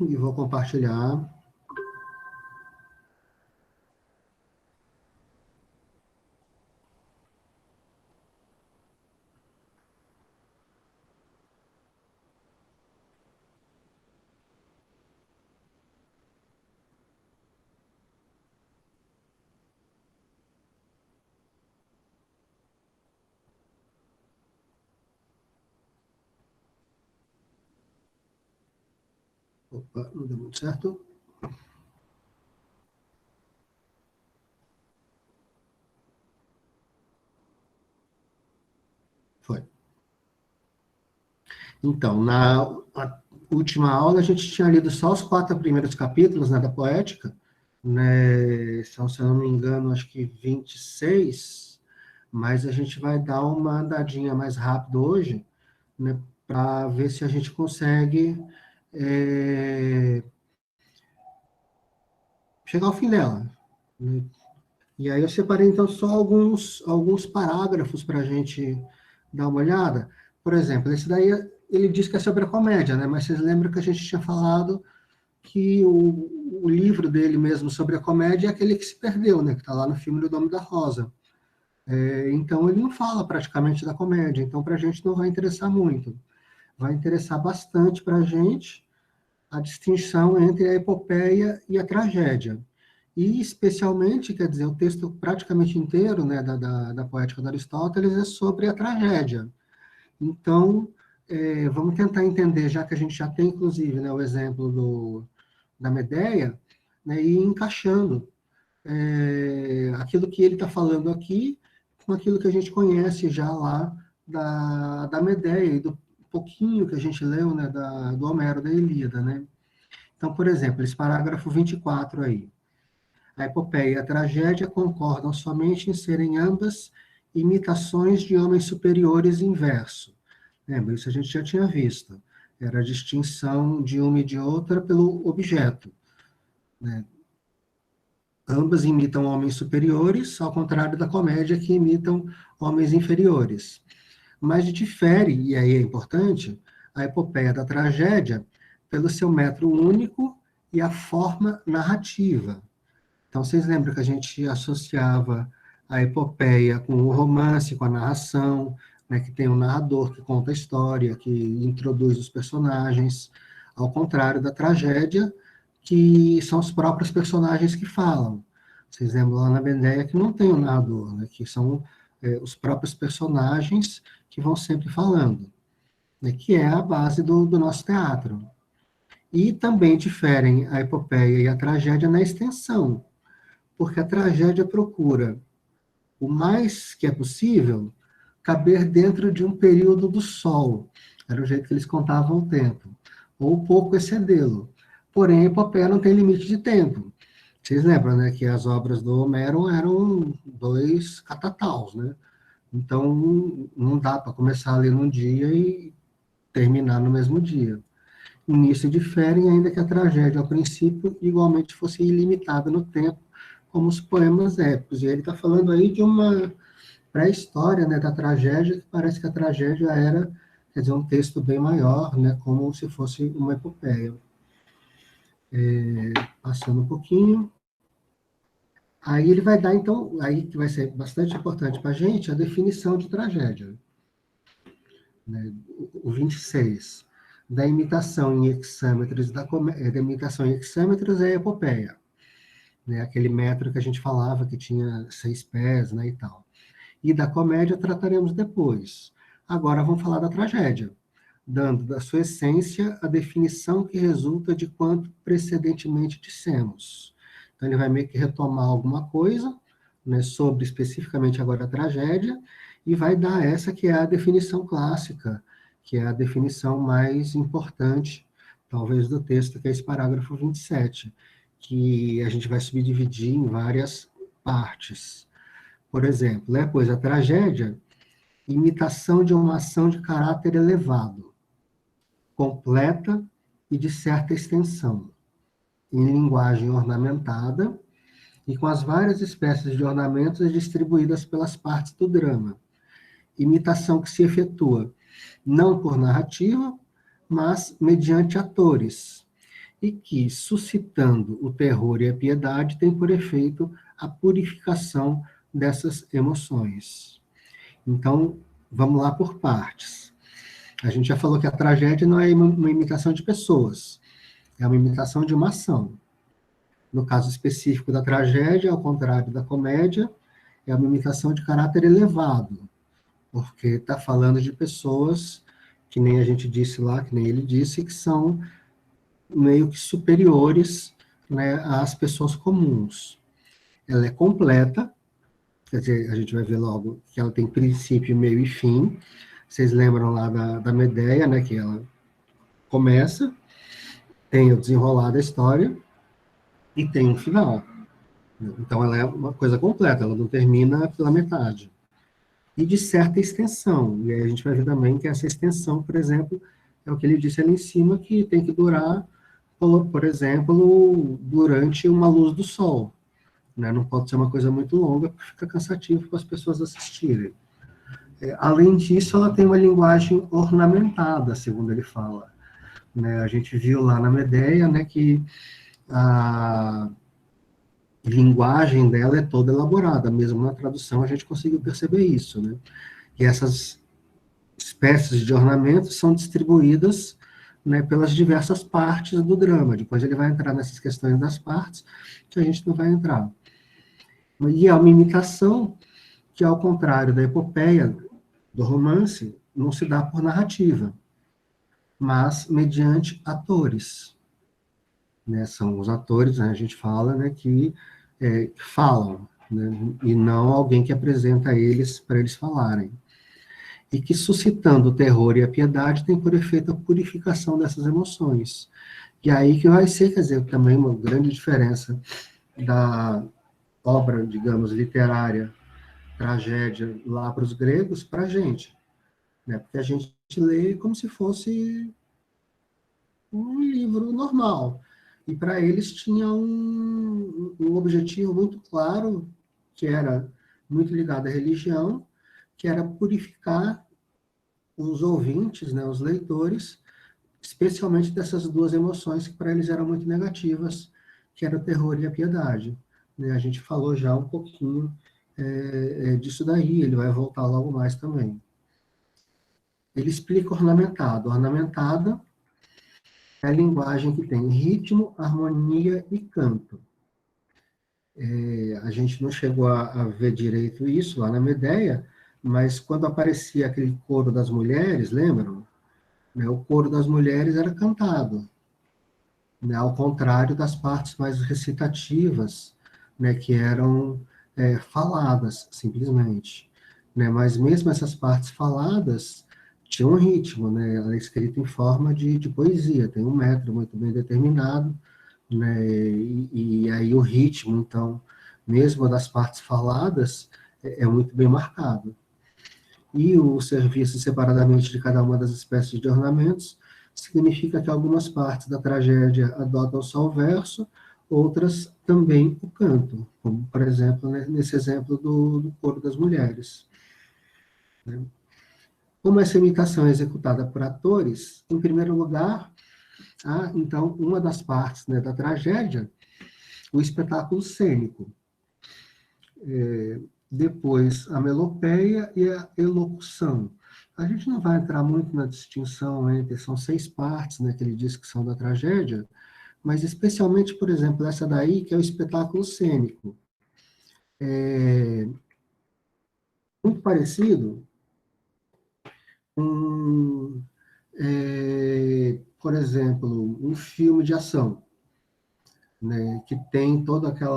e vou compartilhar. Opa, não deu muito certo. Foi. Então, na última aula, a gente tinha lido só os 4 primeiros capítulos, né, da Poética, né, são, se eu não me engano, acho que 26, mas a gente vai dar uma andadinha mais rápido hoje, né, para ver se a gente consegue chegar ao fim dela, né? E aí eu separei, então, só alguns parágrafos para a gente dar uma olhada. Por exemplo, esse daí, ele diz que é sobre a comédia, né? Mas vocês lembram que a gente tinha falado que o livro dele mesmo sobre a comédia é aquele que se perdeu, né? Que está lá no filme do Nome da Rosa. Então, ele não fala praticamente da comédia. Então, para a gente não vai interessar muito. Vai interessar bastante para a gente a distinção entre a epopeia e a tragédia. E, especialmente, quer dizer, o texto praticamente inteiro, né, da Poética de Aristóteles é sobre a tragédia. Então, vamos tentar entender, já que a gente já tem, inclusive, né, o exemplo da Medeia, né, e ir encaixando aquilo que ele está falando aqui com aquilo que a gente conhece já lá da Medeia e do pouquinho que a gente leu, né, do Homero, da Ilíada, né? Então, por exemplo, esse parágrafo 24 aí. A epopeia e a tragédia concordam somente em serem ambas imitações de homens superiores em verso. Lembra, isso a gente já tinha visto. Era a distinção de uma e de outra pelo objeto, né? Ambas imitam homens superiores, ao contrário da comédia, que imitam homens inferiores. Mas difere, e aí é importante, a epopeia da tragédia pelo seu método único e a forma narrativa. Então, vocês lembram que a gente associava a epopeia com o romance, com a narração, né, que tem um narrador que conta a história, que introduz os personagens, ao contrário da tragédia, que são os próprios personagens que falam. Vocês lembram lá na Medeia que não tem o narrador, né, que são os próprios personagens que vão sempre falando, né, que é a base do nosso teatro. E também diferem a epopeia e a tragédia na extensão, porque a tragédia procura, o mais que é possível, caber dentro de um período do sol. Era o jeito que eles contavam o tempo. Ou pouco excedê-lo. Porém, a epopeia não tem limite de tempo. Vocês lembram, né, que as obras do Homero eram 2 catataus, né? Então, não dá para começar a ler num dia e terminar no mesmo dia. E nisso diferem, ainda que a tragédia, ao princípio, igualmente fosse ilimitada no tempo, como os poemas épicos. E ele está falando aí de uma pré-história, né, da tragédia, que parece que a tragédia era, quer dizer, um texto bem maior, né, como se fosse uma epopeia. Passando um pouquinho. Aí ele vai dar, então, aí que vai ser bastante importante para a gente, a definição de tragédia. Né, o 26. Da imitação em hexâmetros, da imitação em hexâmetros é a epopeia. Né, aquele metro que a gente falava que tinha 6 pés, né, e tal. E da comédia trataremos depois. Agora vamos falar da tragédia, dando da sua essência a definição que resulta de quanto precedentemente dissemos. Então ele vai meio que retomar alguma coisa, né, sobre especificamente agora a tragédia, e vai dar essa que é a definição clássica, que é a definição mais importante, talvez, do texto, que é esse parágrafo 27, que a gente vai subdividir em várias partes. Por exemplo, pois a tragédia, imitação de uma ação de caráter elevado, completa e de certa extensão, em linguagem ornamentada e com as várias espécies de ornamentos distribuídas pelas partes do drama. Imitação que se efetua não por narrativa, mas mediante atores, e que, suscitando o terror e a piedade, tem por efeito a purificação dessas emoções. Então, vamos lá por partes. A gente já falou que a tragédia não é uma imitação de pessoas, é uma imitação de uma ação. No caso específico da tragédia, ao contrário da comédia, é uma imitação de caráter elevado, porque está falando de pessoas que nem a gente disse lá, que nem ele disse, que são meio que superiores, né, às pessoas comuns. Ela é completa, quer dizer, a gente vai ver logo que ela tem princípio, meio e fim. Vocês lembram lá da Medeia, né, que ela começa, tem o desenrolar da história e tem um final. Então ela é uma coisa completa, ela não termina pela metade. E de certa extensão. E aí a gente vai ver também que essa extensão, por exemplo, é o que ele disse ali em cima, que tem que durar, por exemplo, durante uma luz do sol. Né? Não pode ser uma coisa muito longa, porque fica cansativo para as pessoas assistirem. Além disso, ela tem uma linguagem ornamentada, segundo ele fala. Né? A gente viu lá na Medeia, né, que a linguagem dela é toda elaborada, mesmo na tradução a gente conseguiu perceber isso, né? E essas espécies de ornamentos são distribuídas, né, pelas diversas partes do drama. Depois ele vai entrar nessas questões das partes, que a gente não vai entrar. E é uma imitação que, ao contrário da epopeia, do romance, não se dá por narrativa, mas mediante atores. Né? São os atores, né, a gente fala, né, que falam, né, e não alguém que apresenta eles para eles falarem. E que, suscitando o terror e a piedade, tem por efeito a purificação dessas emoções. E aí que vai ser, quer dizer, também uma grande diferença da obra, digamos, literária, tragédia, lá para os gregos, para a gente. Né? Porque a gente lê como se fosse um livro normal. E para eles tinha um objetivo muito claro, que era muito ligado à religião, que era purificar os ouvintes, né, os leitores, especialmente dessas duas emoções que para eles eram muito negativas, que era o terror e a piedade. Né? A gente falou já um pouquinho disso daí, ele vai voltar logo mais também. Ele explica ornamentado. Ornamentada é a linguagem que tem ritmo, harmonia e canto. A gente não chegou a ver direito isso lá na Medeia, mas quando aparecia aquele coro das mulheres, lembram? Né, o coro das mulheres era cantado, né, ao contrário das partes mais recitativas, né, que eram faladas, simplesmente. Né, mas mesmo essas partes faladas tinham um ritmo, né, ela é escrita em forma de poesia, tem um metro muito bem determinado, né, e aí o ritmo, então, mesmo das partes faladas, é muito bem marcado. E o serviço separadamente de cada uma das espécies de ornamentos significa que algumas partes da tragédia adotam só o verso, outras também o canto, como, por exemplo, né, nesse exemplo do coro das mulheres. Né? Como essa imitação é executada por atores, em primeiro lugar, há, então, uma das partes, né, da tragédia, o espetáculo cênico. Depois, a melopeia e a elocução. A gente não vai entrar muito na distinção entre, são 6 partes, né, que ele diz que são da tragédia, mas especialmente, por exemplo, essa daí, que é o espetáculo cênico. Muito parecido com, por exemplo, um filme de ação, né, que tem todo aquele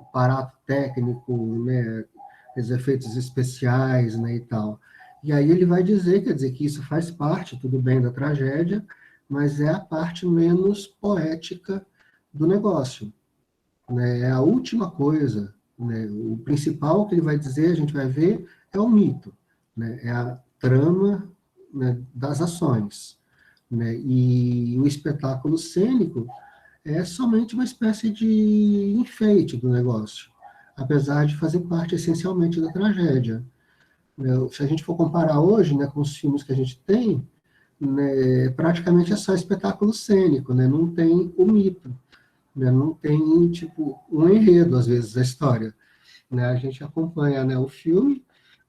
aparato técnico, né, os efeitos especiais, né, e tal. E aí ele vai dizer, quer dizer, que isso faz parte, tudo bem, da tragédia, mas é a parte menos poética do negócio. Né? É a última coisa, né? O principal que ele vai dizer, a gente vai ver, é o mito, né? É a trama, né, das ações. Né? E o espetáculo cênico é somente uma espécie de enfeite do negócio, apesar de fazer parte essencialmente da tragédia. Se a gente for comparar hoje, né, com os filmes que a gente tem, né, praticamente é só espetáculo cênico, né? Não tem o mito, né? Não tem, tipo, um enredo, às vezes, da história. Né? A gente acompanha, né, o filme,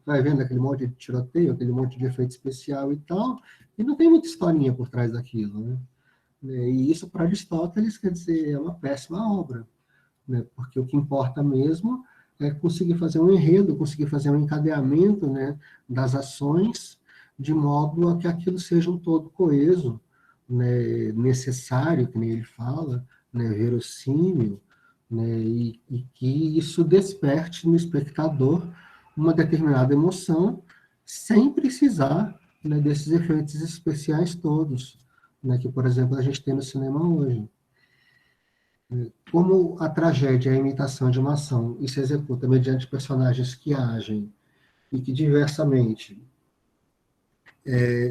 vai vendo aquele monte de tiroteio, aquele monte de efeito especial e tal, e não tem muita historinha por trás daquilo, né? E isso, para Aristóteles, quer dizer, é uma péssima obra, né? Porque o que importa mesmo é conseguir fazer um enredo, conseguir fazer um encadeamento, né, das ações, de modo a que aquilo seja um todo coeso, né, necessário, que nem ele fala, né, verossímil, né, e que isso desperte no espectador uma determinada emoção, sem precisar, né, desses efeitos especiais todos, né, que, por exemplo, a gente tem no cinema hoje. Como a tragédia é a imitação de uma ação e se executa mediante personagens que agem e que diversamente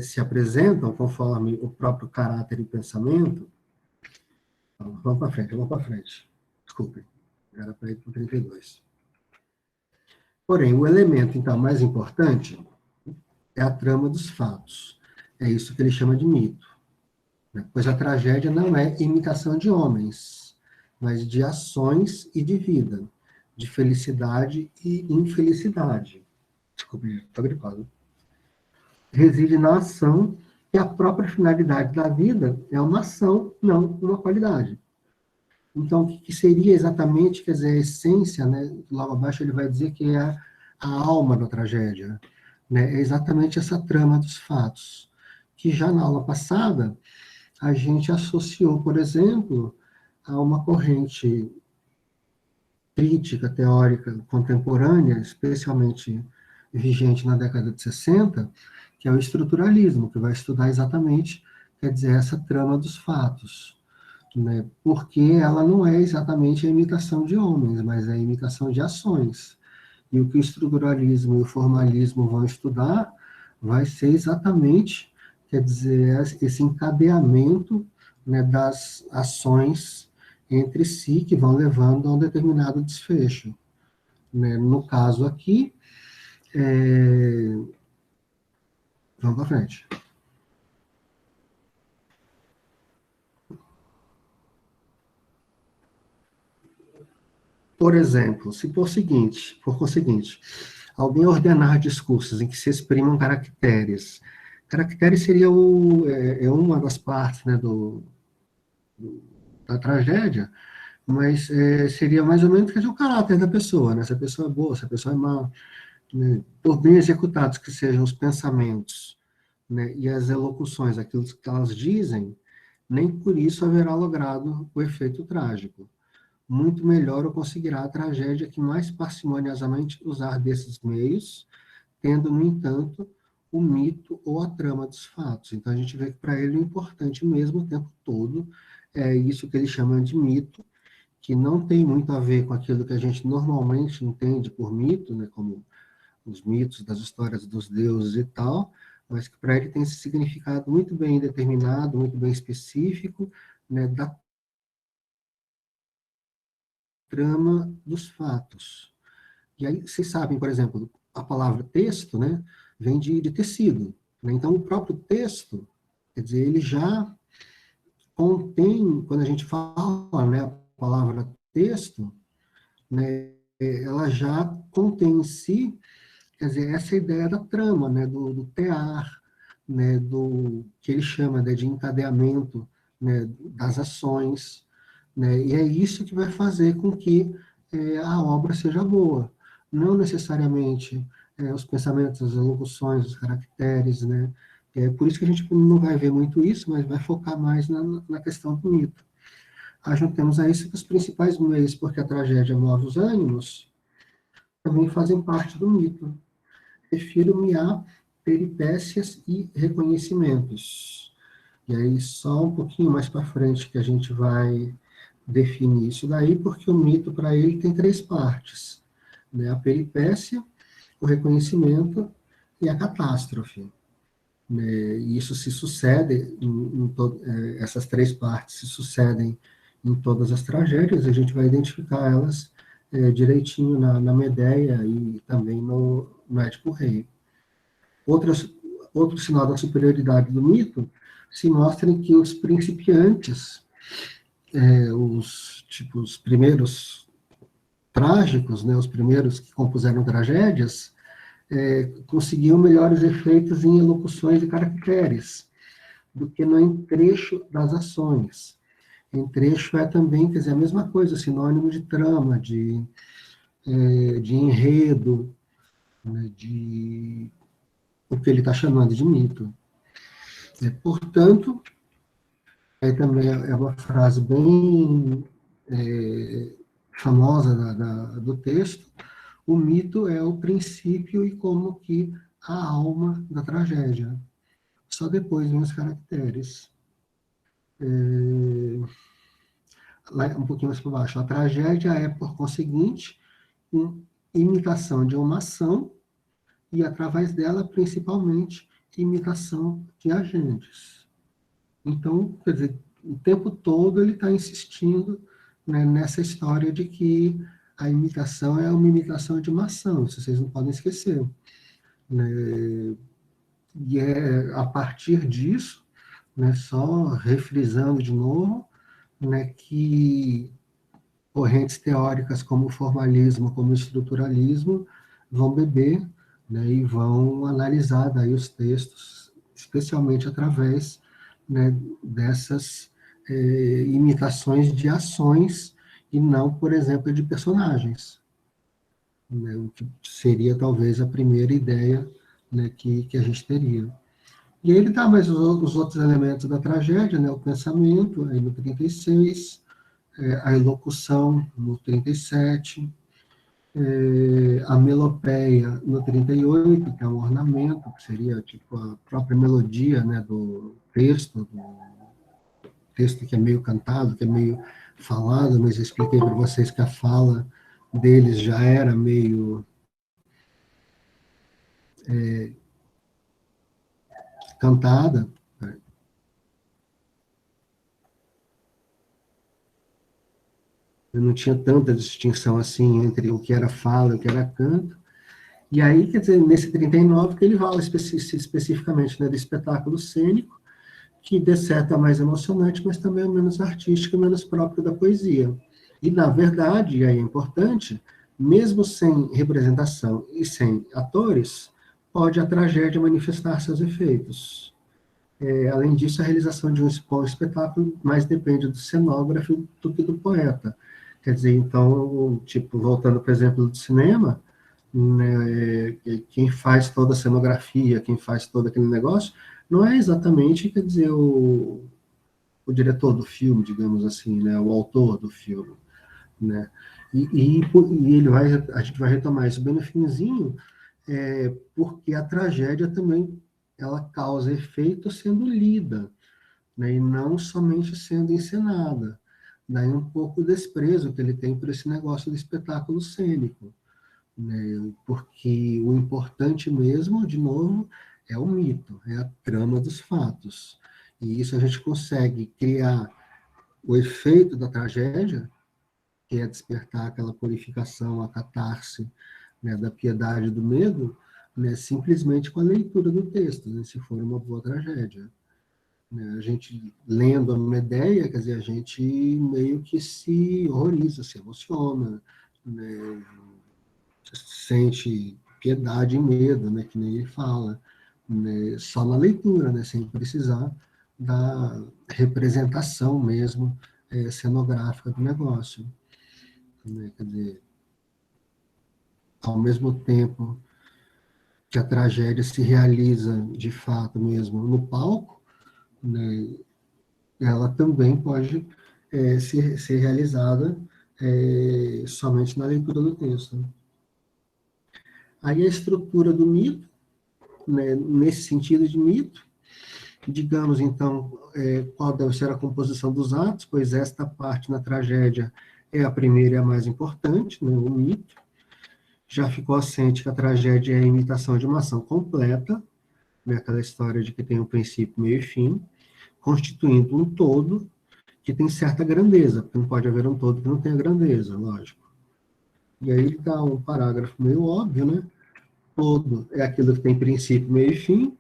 se apresentam conforme o próprio caráter e pensamento, então, vamos para frente, vamos para frente. Desculpe, era para ir para o 32. Porém, o elemento, então, mais importante é a trama dos fatos. É isso que ele chama de mito. Né? Pois a tragédia não é imitação de homens, mas de ações e de vida, de felicidade e infelicidade. Desculpe, estou gripado. Reside na ação e a própria finalidade da vida é uma ação, não uma qualidade. Então, o que seria exatamente, quer dizer, a essência, né? Logo abaixo ele vai dizer que é a alma da tragédia, né? É exatamente essa trama dos fatos, que já na aula passada a gente associou, por exemplo, a uma corrente crítica, teórica, contemporânea, especialmente vigente na década de 60, que é o estruturalismo, que vai estudar exatamente, quer dizer, essa trama dos fatos, né? Porque ela não é exatamente a imitação de homens, mas é a imitação de ações. E o que o estruturalismo e o formalismo vão estudar vai ser exatamente, quer dizer, esse encadeamento, né, das ações entre si que vão levando a um determinado desfecho. Né? No caso aqui, vamos para frente. Por exemplo, se por conseguinte, alguém ordenar discursos em que se exprimam caracteres, caracteres seria uma das partes, né, da tragédia, mas seria mais ou menos o caráter da pessoa, né? Se a pessoa é boa, se a pessoa é má, né? Por bem executados que sejam os pensamentos, né, e as elocuções, aquilo que elas dizem, nem por isso haverá logrado o efeito trágico. Muito melhor o conseguirá a tragédia que mais parcimoniosamente usar desses meios, tendo, no entanto, o mito ou a trama dos fatos. Então, a gente vê que para ele o importante mesmo o tempo todo é isso que ele chama de mito, que não tem muito a ver com aquilo que a gente normalmente entende por mito, né, como os mitos das histórias dos deuses e tal, mas que para ele tem esse significado muito bem determinado, muito bem específico, né, da trama dos fatos. E aí, vocês sabem, por exemplo, a palavra texto, né, vem de tecido. Né? Então, o próprio texto, quer dizer, ele já contém, quando a gente fala, né, a palavra texto, né, ela já contém em si, quer dizer, essa ideia da trama, né, do tear, né, do que ele chama, né, de encadeamento, né, das ações, né, e é isso que vai fazer com que a obra seja boa. Não necessariamente os pensamentos, as elocuções, os caracteres, né, por isso que a gente não vai ver muito isso, mas vai focar mais na questão do mito. Ajuntemos a isso que os principais meios, porque a tragédia move os ânimos, também fazem parte do mito. Refiro-me a peripécias e reconhecimentos. E aí, só um pouquinho mais para frente que a gente vai definir isso daí, porque o mito, para ele, tem três partes, né? A peripécia, o reconhecimento e a catástrofe. Né? E isso se sucede, essas três partes se sucedem em todas as tragédias, a gente vai identificar elas direitinho na Medéia e também no Édipo Rei. Outras, outro sinal da superioridade do mito se mostra em que os principiantes, os primeiros trágicos, né, os primeiros que compuseram tragédias, conseguiam melhores efeitos em elocuções e caracteres do que no entrecho das ações. Entrecho é também, quer dizer, a mesma coisa, sinônimo de trama, de enredo, né, de o que ele está chamando de mito. Portanto, aí também é uma frase bem famosa do texto, o mito é o princípio e como que a alma da tragédia. Só depois vem os caracteres. Lá um pouquinho mais para baixo. A tragédia é, por conseguinte, imitação de uma ação e, através dela, principalmente, imitação de agentes. Então, quer dizer, o tempo todo ele está insistindo, né, nessa história de que a imitação é uma imitação de uma ação, isso vocês não podem esquecer. Né? E é a partir disso, né, só refrisando de novo, né, que correntes teóricas como o formalismo, como o estruturalismo, vão beber, né, e vão analisar daí os textos, especialmente através, né, dessas imitações de ações e não, por exemplo, de personagens, né, o que seria talvez a primeira ideia, né, que a gente teria. E aí ele dá mais os outros elementos da tragédia, né, o pensamento, aí no 36, a elocução no 37, a melopeia no 38, que é um ornamento, que seria tipo a própria melodia, né, do texto que é meio cantado, que é meio falado, mas eu expliquei para vocês que a fala deles já era meio cantada, né? Não tinha tanta distinção assim entre o que era fala e o que era canto. E aí, quer dizer, nesse 39 que ele fala especificamente, né, do espetáculo cênico, que de certo é mais emocionante, mas também é menos artístico e menos próprio da poesia. E, na verdade, e aí é importante, mesmo sem representação e sem atores, pode a tragédia manifestar seus efeitos. Além disso, a realização de um espetáculo mais depende do cenógrafo do que do poeta. Quer dizer, então, tipo, voltando, por exemplo, do cinema, né, quem faz toda a cenografia, quem faz todo aquele negócio, não é exatamente, quer dizer, o diretor do filme, digamos assim, né, o autor do filme, né, e a gente vai retomar isso bem no finzinho, porque a tragédia também, ela causa efeito sendo lida, né, e não somente sendo encenada. Daí um pouco o desprezo que ele tem por esse negócio do espetáculo cênico, né, porque o importante mesmo, de novo, é o mito, é a trama dos fatos. E isso a gente consegue criar o efeito da tragédia, que é despertar aquela purificação, a catarse, né, da piedade e do medo, né, simplesmente com a leitura do texto, né, se for uma boa tragédia. Né, a gente lendo a Medeia, quer dizer, a gente meio que se horroriza, se emociona, né, sente piedade e medo, né, que nem ele fala, né, só na leitura, né, sem precisar da representação mesmo cenográfica do negócio. Né, quer dizer, ao mesmo tempo que a tragédia se realiza de fato mesmo no palco, né, ela também pode ser realizada somente na leitura do texto. Aí a estrutura do mito, né, nesse sentido de mito, digamos então qual deve ser a composição dos atos, pois esta parte na tragédia é a primeira e a mais importante, né, o mito. Já ficou assente que a tragédia é a imitação de uma ação completa, né, aquela história de que tem um princípio, meio e fim, constituindo um todo que tem certa grandeza, porque não pode haver um todo que não tenha grandeza, lógico. E aí ele dá um parágrafo meio óbvio, né? Todo é aquilo que tem princípio, meio e fim,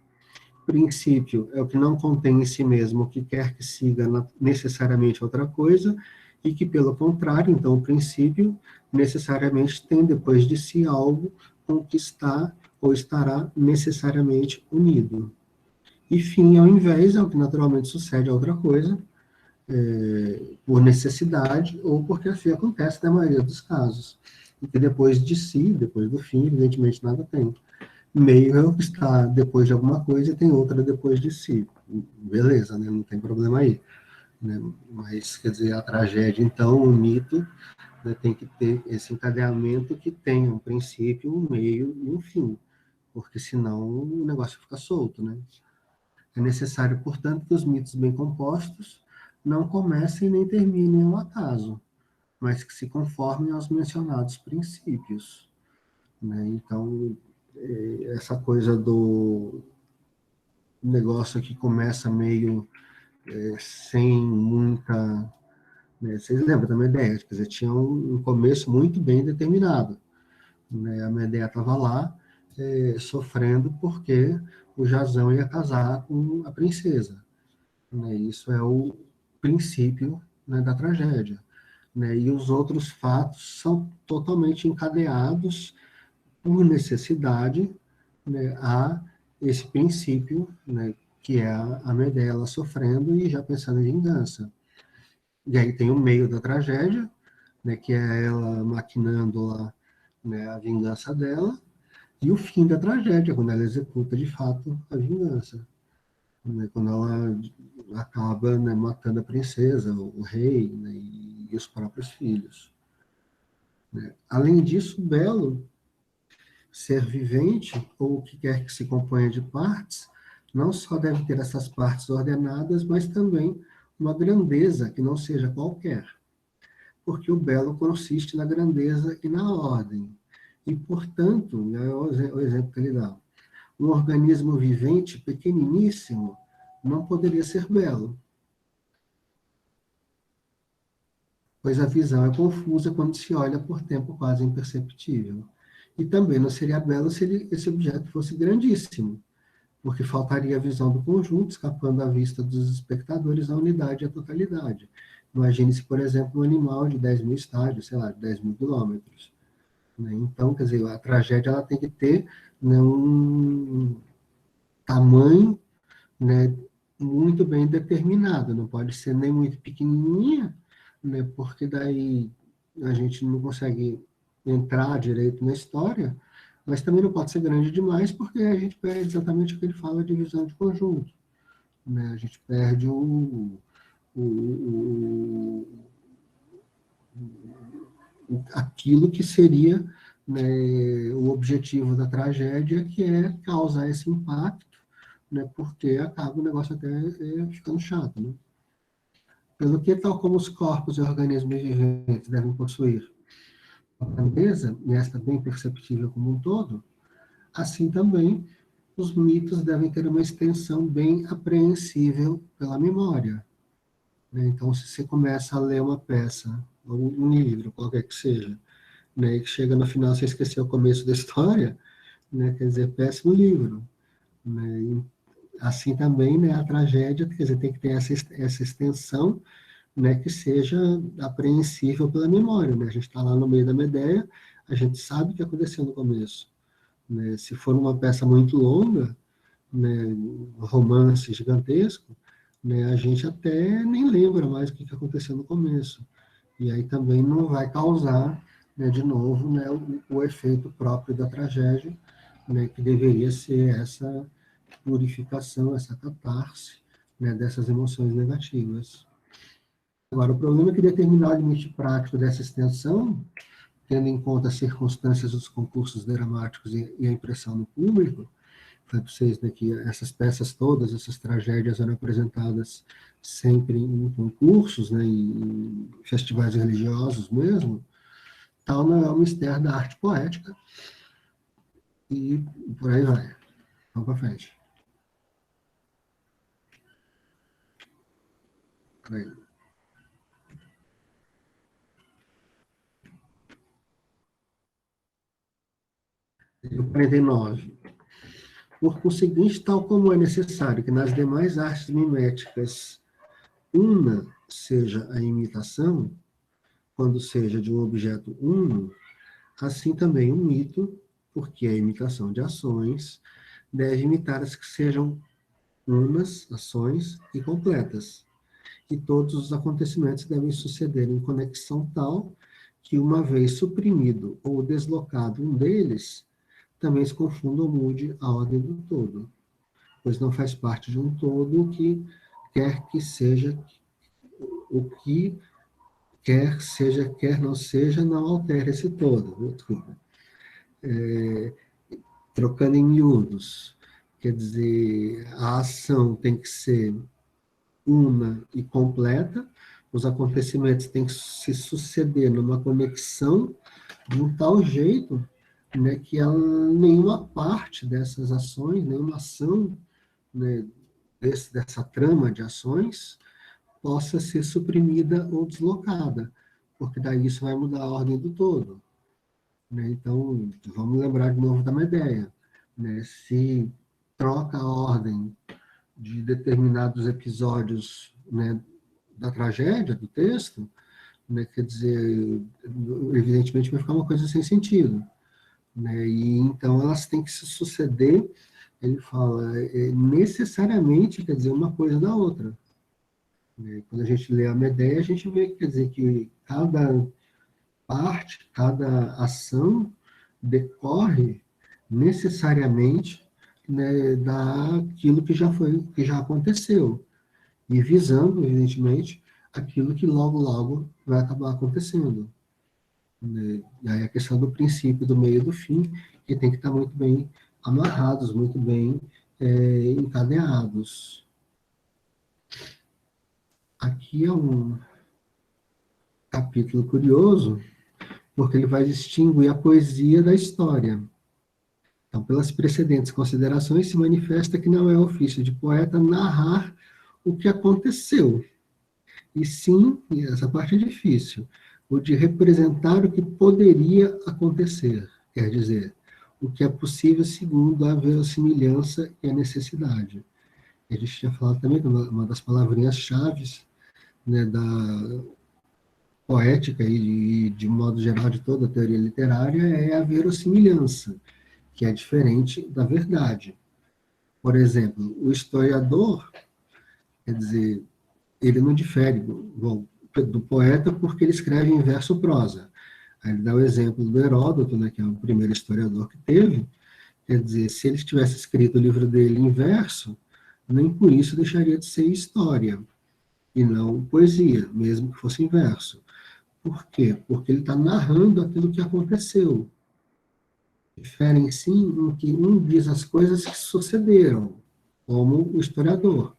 princípio é o que não contém em si mesmo o que quer que siga necessariamente outra coisa, e que, pelo contrário, então, o princípio necessariamente tem depois de si algo com o que está ou estará necessariamente unido. E fim, ao invés, é o que naturalmente sucede a outra coisa, por necessidade ou porque assim acontece na maioria dos casos. E que depois de si, depois do fim, evidentemente nada tem. Meio é o que está depois de alguma coisa e tem outra depois de si. Beleza, né? Não tem problema aí. Né? Mas, quer dizer, a tragédia, então, o mito, né, tem que ter esse encadeamento que tem um princípio, um meio e um fim. Porque senão o negócio fica solto, né? É necessário, portanto, que os mitos bem compostos não comecem nem terminem ao acaso, mas que se conformem aos mencionados princípios. Né? Então, essa coisa do negócio que começa meio sem muita... Né? Vocês lembram da Medeia? Quer dizer, tinha um começo muito bem determinado. Né? A Medeia estava lá sofrendo porque o Jasão ia casar com a princesa. Né? Isso é o princípio, né, da tragédia. Né? E os outros fatos são totalmente encadeados por necessidade, né, a esse princípio, né, que é a Medela sofrendo e já pensando em vingança. E aí tem o meio da tragédia, né, que é ela maquinando lá, né, a vingança dela, e o fim da tragédia, quando ela executa de fato a vingança. Né, quando ela acaba, né, matando a princesa, o rei, né, e os próprios filhos. Né. Além disso, o belo ser vivente, ou o que quer que se componha de partes, não só deve ter essas partes ordenadas, mas também uma grandeza que não seja qualquer, porque o belo consiste na grandeza e na ordem. E, portanto, é o exemplo que ele dá, um organismo vivente pequeniníssimo não poderia ser belo, pois a visão é confusa quando se olha por tempo quase imperceptível. E também não seria belo se esse objeto fosse grandíssimo, porque faltaria a visão do conjunto, escapando à vista dos espectadores a unidade e a totalidade. Imagine-se, por exemplo, um animal de 10 mil estádios, sei lá, de 10 mil quilômetros. Né? Então, quer dizer, a tragédia ela tem que ter, né, um tamanho, né, muito bem determinado, não pode ser nem muito pequenininha, né, porque daí a gente não consegue entrar direito na história, mas também não pode ser grande demais, porque a gente perde exatamente o que ele fala de visão de conjunto. Né? A gente perde o, aquilo que seria, né, o objetivo da tragédia, que é causar esse impacto, né, porque acaba o negócio até ficando chato. Né? Pelo que, tal como os corpos e organismos viventes devem possuir a grandeza, e esta bem perceptível como um todo, assim também os mitos devem ter uma extensão bem apreensível pela memória. Né? Então, se você começa a ler uma peça, ou um livro, qualquer que seja, né, e que chega no final você esqueceu o começo da história, né, quer dizer, péssimo livro. Né? E assim também, né, a tragédia, quer dizer, tem que ter essa extensão, né, que seja apreensível pela memória. Né? A gente está lá no meio da Medeia, a gente sabe o que aconteceu no começo. Né? Se for uma peça muito longa, né, um romance gigantesco, né, a gente até nem lembra mais o que aconteceu no começo. E aí também não vai causar, né, de novo, né, o efeito próprio da tragédia, né, que deveria ser essa purificação, essa catarse, né, dessas emoções negativas. Agora, o problema é que determinar o limite prático dessa extensão, tendo em conta as circunstâncias dos concursos dramáticos e a impressão no público, falei para vocês, né, que essas peças todas, essas tragédias eram apresentadas sempre em concursos, né, em festivais religiosos mesmo, tal não é o mistério da arte poética, e por aí vai. Vamos para frente. Por aí. E o 49. Por conseguinte, tal como é necessário que nas demais artes miméticas una seja a imitação, quando seja de um objeto uno, assim também o mito, porque é a imitação de ações, deve imitar as que sejam unas, ações e completas. E todos os acontecimentos devem suceder em conexão tal que, uma vez suprimido ou deslocado um deles, também se confunda ou mude a ordem do todo, pois não faz parte de um todo o que quer que seja, o que quer seja, quer não seja, não altera esse todo. Trocando em miúdos, quer dizer, a ação tem que ser una e completa, os acontecimentos têm que se suceder numa conexão de um tal jeito, né, que nenhuma parte dessas ações, nenhuma ação, né, dessa trama de ações possa ser suprimida ou deslocada, porque daí isso vai mudar a ordem do todo. Né? Então, vamos lembrar de novo da Medeia. Né? Se troca a ordem de determinados episódios, né, da tragédia, do texto, né, quer dizer, evidentemente vai ficar uma coisa sem sentido. Né? E então elas têm que se suceder, ele fala, necessariamente, quer dizer, uma coisa da outra. Né? Quando a gente lê a Medeia, a gente vê, quer dizer, que cada parte, cada ação decorre necessariamente, né, daquilo que já foi, que já aconteceu, e visando, evidentemente, aquilo que logo, logo vai acabar acontecendo. Né? E aí a questão do princípio, do meio e do fim, que tem que estar muito bem amarrados, muito bem encadeados. Aqui é um capítulo curioso, porque ele vai distinguir a poesia da história. Então, pelas precedentes considerações, se manifesta que não é ofício de poeta narrar o que aconteceu, e sim, e essa parte é difícil, o de representar o que poderia acontecer, quer dizer, o que é possível segundo a verossimilhança e a necessidade. A gente tinha falado também que uma das palavrinhas-chave, né, da poética e, de modo geral, de toda a teoria literária é a verossimilhança, que é diferente da verdade. Por exemplo, o historiador, quer dizer, ele não difere do poeta porque ele escreve em verso prosa. Aí ele dá o exemplo do Heródoto, né, que é o primeiro historiador que teve, quer dizer, se ele tivesse escrito o livro dele em verso, nem por isso deixaria de ser história, e não poesia, mesmo que fosse em verso. Por quê? Porque ele está narrando aquilo que aconteceu. Diferem, sim, em que um diz as coisas que sucederam, como o historiador,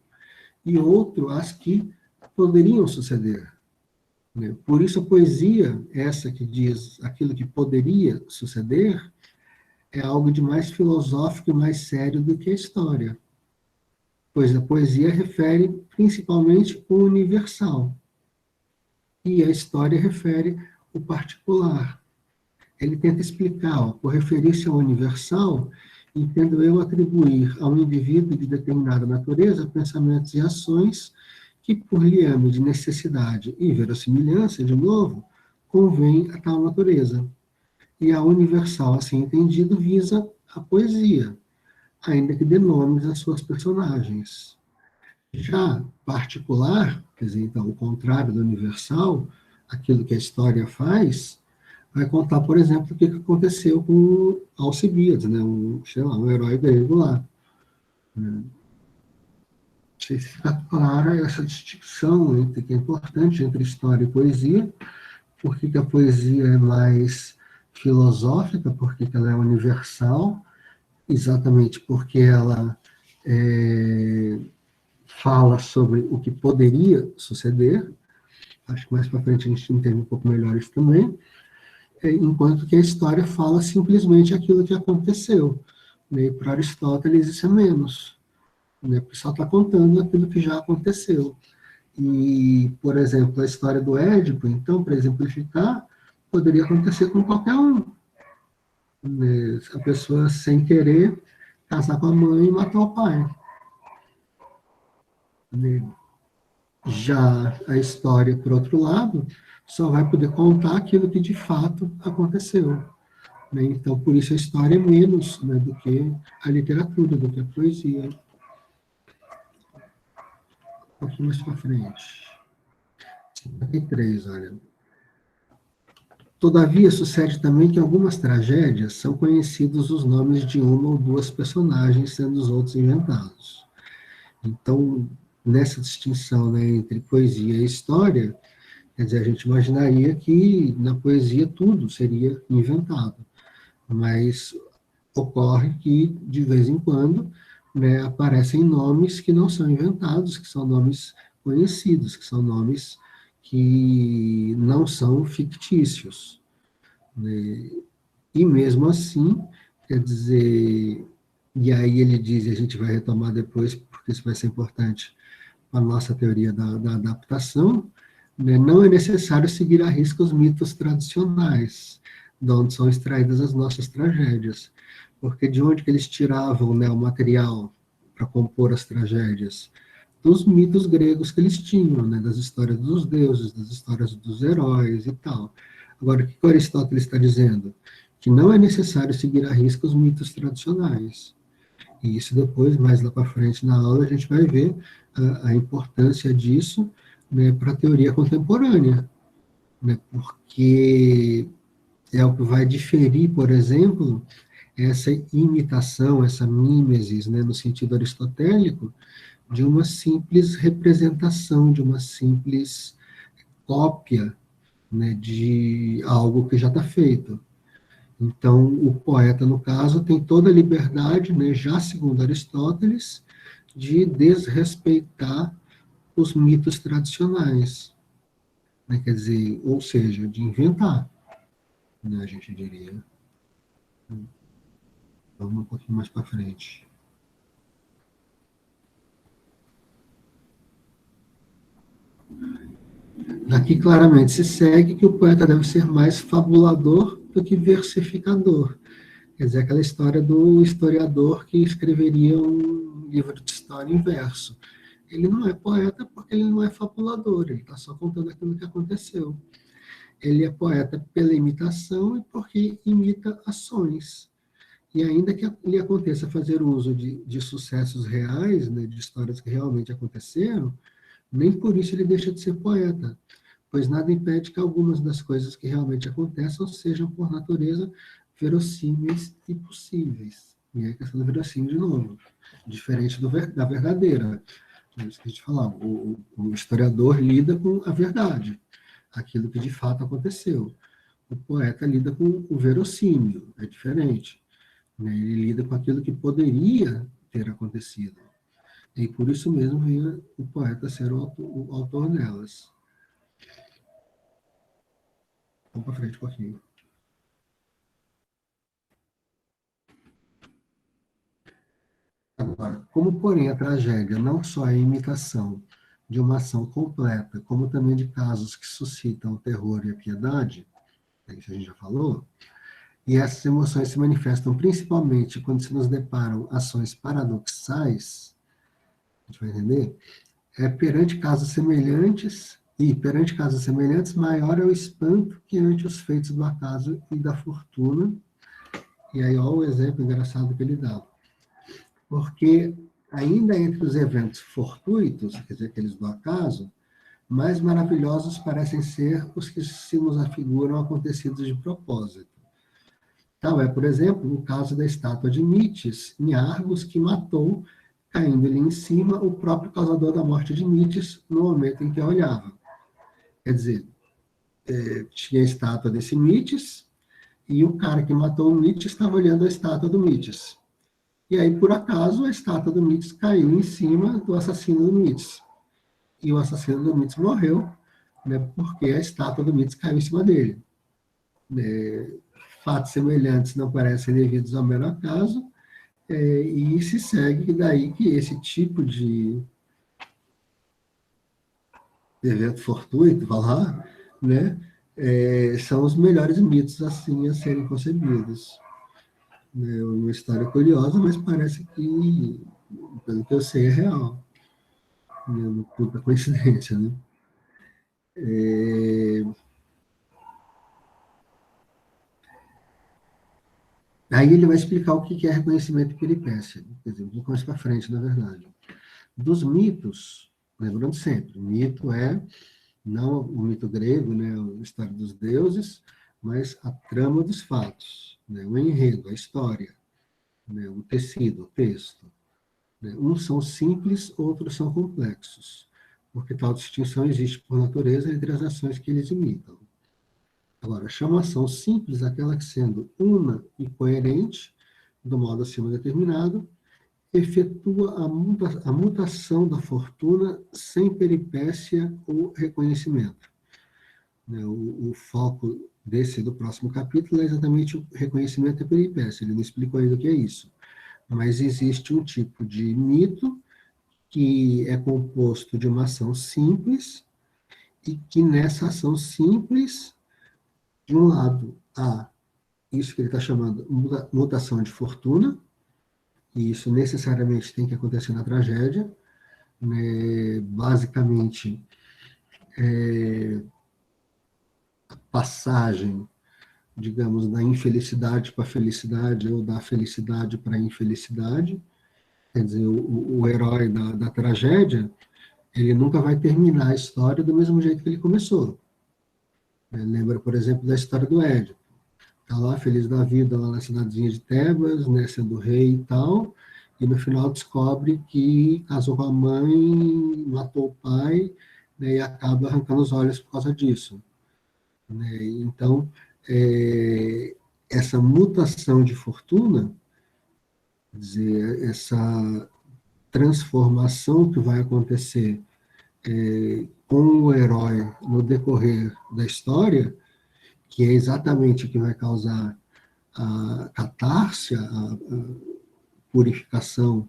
e outro as que poderiam suceder. Né? Por isso, a poesia, essa que diz aquilo que poderia suceder, é algo de mais filosófico e mais sério do que a história. Pois a poesia refere principalmente o universal, e a história refere o particular. Ele tenta explicar, ó, por referir-se ao universal, entendo eu atribuir a um indivíduo de determinada natureza pensamentos e ações que, por liame de necessidade e verossimilhança, de novo, convém a tal natureza. E a universal, assim entendido, visa a poesia, ainda que dê nomes às suas personagens. Já particular, quer dizer, então, o contrário do universal, aquilo que a história faz, vai contar, por exemplo, o que aconteceu com Alcibiades, né? Sei lá, um herói grego lá. Não sei se fica clara essa distinção entre, que é importante entre história e poesia, por que a poesia é mais filosófica, por que ela é universal, exatamente porque ela fala sobre o que poderia suceder. Acho que mais para frente a gente entende um pouco melhor isso também. Enquanto que a história fala simplesmente aquilo que aconteceu. Né? E para Aristóteles isso é menos, né? Porque só está contando aquilo que já aconteceu. E, por exemplo, a história do Édipo, então, para exemplificar, poderia acontecer com qualquer um. Né? A pessoa, sem querer, casar com a mãe e matar o pai. Né? Já a história, por outro lado, só vai poder contar aquilo que de fato aconteceu. Né? Então, por isso a história é menos, né, do que a literatura, do que a poesia. Um pouquinho mais para frente. 53, olha. Todavia, sucede também que em algumas tragédias são conhecidos os nomes de uma ou duas personagens, sendo os outros inventados. Então, nessa distinção, né, entre poesia e história, quer dizer, a gente imaginaria que na poesia tudo seria inventado, mas ocorre que, de vez em quando, né, aparecem nomes que não são inventados, que são nomes conhecidos, que são nomes que não são fictícios. Né? E mesmo assim, quer dizer, e aí ele diz, e a gente vai retomar depois, porque isso vai ser importante para a nossa teoria da adaptação, né, não é necessário seguir à risca os mitos tradicionais, de onde são extraídas as nossas tragédias. Porque de onde que eles tiravam, né, o material para compor as tragédias? Dos mitos gregos que eles tinham, né, das histórias dos deuses, das histórias dos heróis e tal. Agora, o que Aristóteles está dizendo? Que não é necessário seguir à risca os mitos tradicionais. E isso depois, mais lá para frente na aula, a gente vai ver a importância disso, né, para a teoria contemporânea. Né, porque é o que vai diferir, por exemplo, essa imitação, essa mímesis, né, no sentido aristotélico, de uma simples representação, de uma simples cópia, né, de algo que já está feito. Então, o poeta, no caso, tem toda a liberdade, né, já segundo Aristóteles, de desrespeitar os mitos tradicionais, né, quer dizer, ou seja, de inventar, né, a gente diria. Vamos um pouquinho mais para frente. Daqui claramente se segue que o poeta deve ser mais fabulador do que versificador. Quer dizer, aquela história do historiador que escreveria um livro de história em verso. Ele não é poeta porque ele não é fabulador, ele está só contando aquilo que aconteceu. Ele é poeta pela imitação e porque imita ações. E ainda que lhe aconteça fazer uso de sucessos reais, né, de histórias que realmente aconteceram, nem por isso ele deixa de ser poeta, pois nada impede que algumas das coisas que realmente aconteçam sejam, por natureza, verossímeis e possíveis. E aí a questão do verossímil de novo, diferente da verdadeira. É isso que a gente falava, o historiador lida com a verdade, aquilo que de fato aconteceu. O poeta lida com o verossímil, é diferente. Né? Ele lida com aquilo que poderia ter acontecido. E por isso mesmo vinha o poeta ser o autor delas. Vamos para frente um pouquinho. Agora, como, porém, a tragédia não só é a imitação de uma ação completa, como também de casos que suscitam o terror e a piedade, isso a gente já falou, e essas emoções se manifestam principalmente quando se nos deparam ações paradoxais, a gente vai entender, perante casos semelhantes, maior é o espanto que ante os feitos do acaso e da fortuna. E aí, olha o exemplo engraçado que ele dá. Porque ainda entre os eventos fortuitos, quer dizer, aqueles do acaso, mais maravilhosos parecem ser os que se nos afiguram acontecidos de propósito. Tal é, por exemplo, o caso da estátua de Mítis, em Argos, que matou, caindo-lhe em cima, o próprio causador da morte de Mítis no momento em que a olhava. Quer dizer, tinha a estátua desse Mítis, e o cara que matou o Mítis estava olhando a estátua do Mítis. E aí, por acaso, a estátua do Mítis caiu em cima do assassino do Mítis. E o assassino do Mítis morreu, né, porque a estátua do Mítis caiu em cima dele. Fatos semelhantes não parecem devidos ao mero acaso, e se segue daí que esse tipo de evento fortuito, falar, né, são os melhores mitos assim a serem concebidos. né, uma história curiosa, mas parece que, pelo que eu sei, é real. Né, puta coincidência, né? É, aí ele vai explicar o que é reconhecimento e peripécia, quer dizer, um pouco mais para frente, na verdade. Dos mitos, lembrando sempre, o mito é não o mito grego, né, a história dos deuses, mas a trama dos fatos, né, o enredo, a história, né, o tecido, o texto. Né. Uns são simples, outros são complexos, porque tal distinção existe por natureza entre as ações que eles imitam. Agora, chama ação simples aquela que, sendo una e coerente, do modo acima determinado, efetua a mutação da fortuna sem peripécia ou reconhecimento. Né, o foco do próximo capítulo é exatamente o reconhecimento e peripécia. Ele não explicou ainda o que é isso. Mas existe um tipo de mito que é composto de uma ação simples e que nessa ação simples, de um lado, há isso que ele está chamando mutação de fortuna, e isso necessariamente tem que acontecer na tragédia, né? Basicamente, passagem, digamos, da infelicidade para a felicidade ou da felicidade para a infelicidade. Quer dizer, o herói da tragédia, ele nunca vai terminar a história do mesmo jeito que ele começou. Lembra, por exemplo, da história do Édipo. Está lá, feliz da vida, lá na cidadezinha de Tebas, né, sendo rei e tal, e no final descobre que casou com a mãe, matou o pai, né, e acaba arrancando os olhos por causa disso. Né? Então, essa mutação de fortuna, quer dizer, essa transformação que vai acontecer com o herói no decorrer da história, que é exatamente o que vai causar a catarse, a purificação,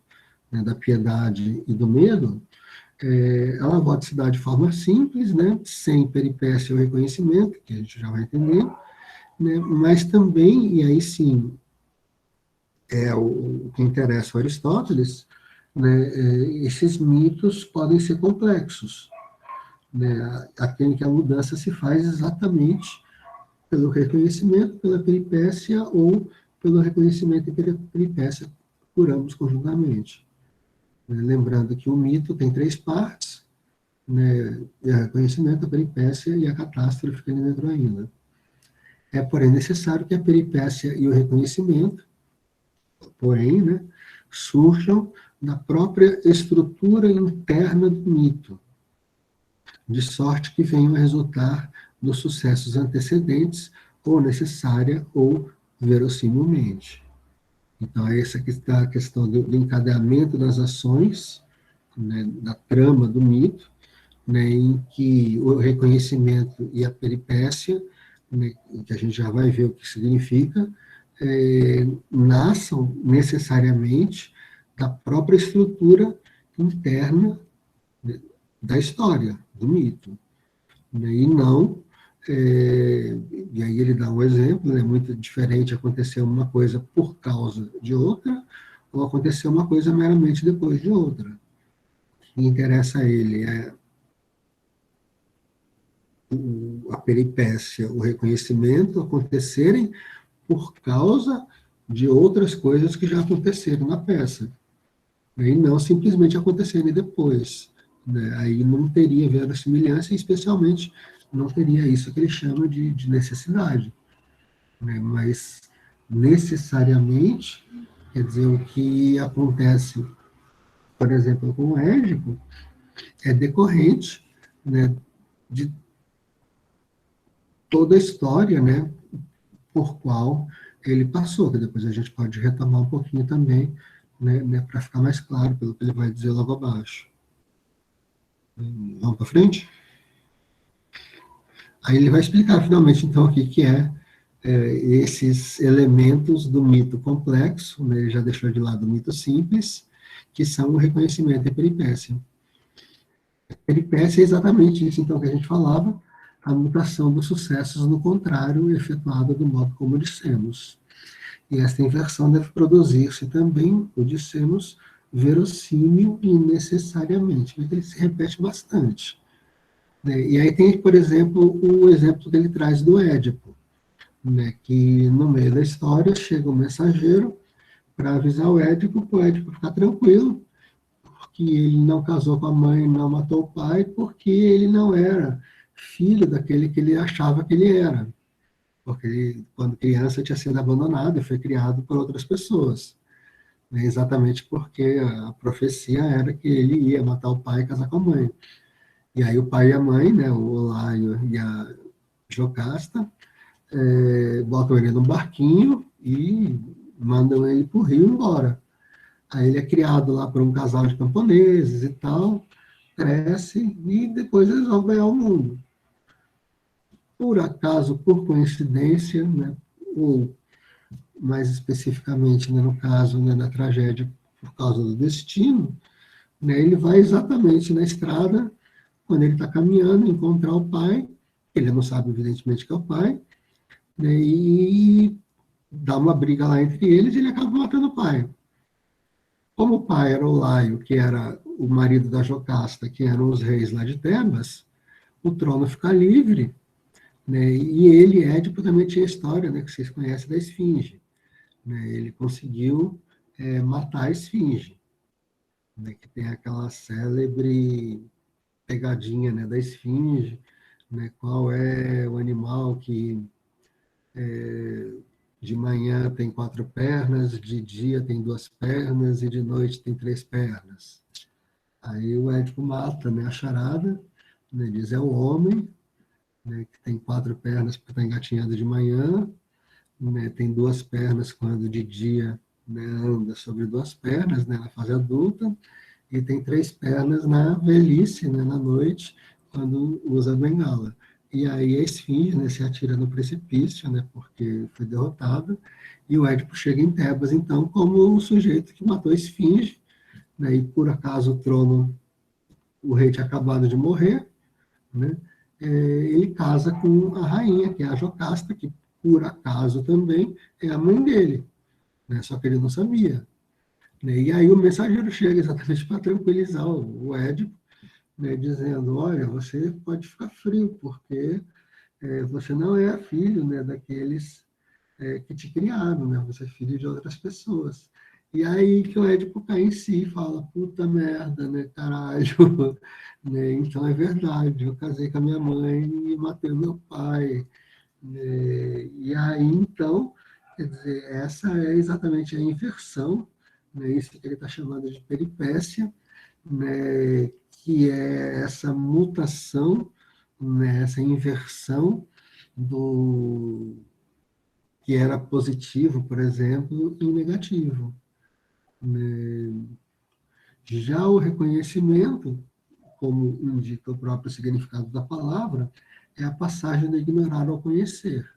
né, da piedade e do medo, ela pode se dar de forma simples, né, sem peripécia ou reconhecimento, que a gente já vai entender, né, mas também, e aí sim, é o que interessa ao Aristóteles, né, esses mitos podem ser complexos. Né, aquele que a mudança se faz exatamente pelo reconhecimento, pela peripécia ou pelo reconhecimento e peripécia por ambos conjuntamente. Né, lembrando que o mito tem três partes, né, o reconhecimento, a peripécia e a catástrofe que ele não entrou ainda. É, porém, necessário que a peripécia e o reconhecimento, porém, né, surjam da própria estrutura interna do mito, de sorte que venham a resultar dos sucessos antecedentes, ou necessária, ou verossimilmente. Então, é essa que está a questão do encadeamento das ações, né, da trama do mito, né, em que o reconhecimento e a peripécia, né, que a gente já vai ver o que significa, nasçam necessariamente da própria estrutura interna, né, da história, do mito. Né, e não, e aí ele dá um exemplo, é, né, muito diferente acontecer uma coisa por causa de outra, ou acontecer uma coisa meramente depois de outra. O que interessa a ele é a peripécia, o reconhecimento acontecerem por causa de outras coisas que já aconteceram na peça, né, e não simplesmente acontecerem depois. Né? Aí não teria verossimilhança, e especialmente não teria isso que ele chama de necessidade. Né? Mas necessariamente, quer dizer, o que acontece, por exemplo, com o Édipo, é decorrente, né, de toda a história, né, por qual ele passou, que depois a gente pode retomar um pouquinho também, né, para ficar mais claro pelo que ele vai dizer logo abaixo. Vamos para frente? Aí ele vai explicar finalmente, então, o que esses elementos do mito complexo, né, ele já deixou de lado o mito simples, que são o reconhecimento e a peripécia. A peripécia é exatamente isso, então, que a gente falava, a mutação dos sucessos no contrário, efetuada do modo como dissemos. E esta inversão deve produzir-se também, o dissemos, verossímil e necessariamente. Ele se repete bastante. Né? E aí tem, por exemplo, o exemplo que ele traz do Édipo, né? Que no meio da história chega um mensageiro para avisar o Édipo ficar tranquilo, porque ele não casou com a mãe, não matou o pai, porque ele não era filho daquele que ele achava que ele era. Porque ele, quando criança, tinha sido abandonado e foi criado por outras pessoas. Né? Exatamente porque a profecia era que ele ia matar o pai e casar com a mãe. E aí o pai e a mãe, né, o Olaio e a Jocasta, botam ele num barquinho e mandam ele para o rio embora. Aí ele é criado lá por um casal de camponeses e tal, cresce e depois eles vão ganhar o mundo. Por acaso, por coincidência, né, ou mais especificamente, né, no caso, né, da tragédia por causa do destino, né, ele vai exatamente na estrada, quando ele está caminhando, encontrar o pai, ele não sabe, evidentemente, que é o pai, né, e dá uma briga lá entre eles e ele acaba matando o pai. Como o pai era o Laio, que era o marido da Jocasta, que eram os reis lá de Tebas, o trono fica livre, né, e ele, Édipo, também tinha a história, né, que vocês conhecem da Esfinge. Né, ele conseguiu matar a Esfinge, né, que tem aquela célebre pegadinha, né, da Esfinge, né, qual é o animal que de manhã tem 4 pernas, de dia tem 2 pernas e de noite tem 3 pernas. Aí o Édipo mata, né, a charada, né, diz é o homem, né, que tem 4 pernas porque está engatinhando de manhã, né, tem 2 pernas quando de dia, né, anda sobre 2 pernas, né, na fase adulta, e tem 3 pernas na velhice, né, na noite, quando usa a bengala. E aí a Esfinge, né, se atira no precipício, né, porque foi derrotada, e o Édipo chega em Tebas, então, como o sujeito que matou a Esfinge, né, e por acaso o trono, o rei tinha acabado de morrer, né, ele casa com a rainha, que é a Jocasta, que por acaso também é a mãe dele, né, só que ele não sabia. Né, e aí o mensageiro chega exatamente para tranquilizar o Édipo, né, dizendo, olha, você pode ficar frio, porque você não é filho, né, daqueles que te criaram, né, você é filho de outras pessoas. E aí que o Édipo cai em si e fala, puta merda, né, caralho, né, então é verdade, eu casei com a minha mãe e matei o meu pai. Né, e aí, então, quer dizer, essa é exatamente a inversão, né, isso que ele está chamando de peripécia, né, que é essa mutação, né, essa inversão do que era positivo, por exemplo, em negativo. Né? Já o reconhecimento, como indica o próprio significado da palavra, é a passagem do ignorar ao conhecer.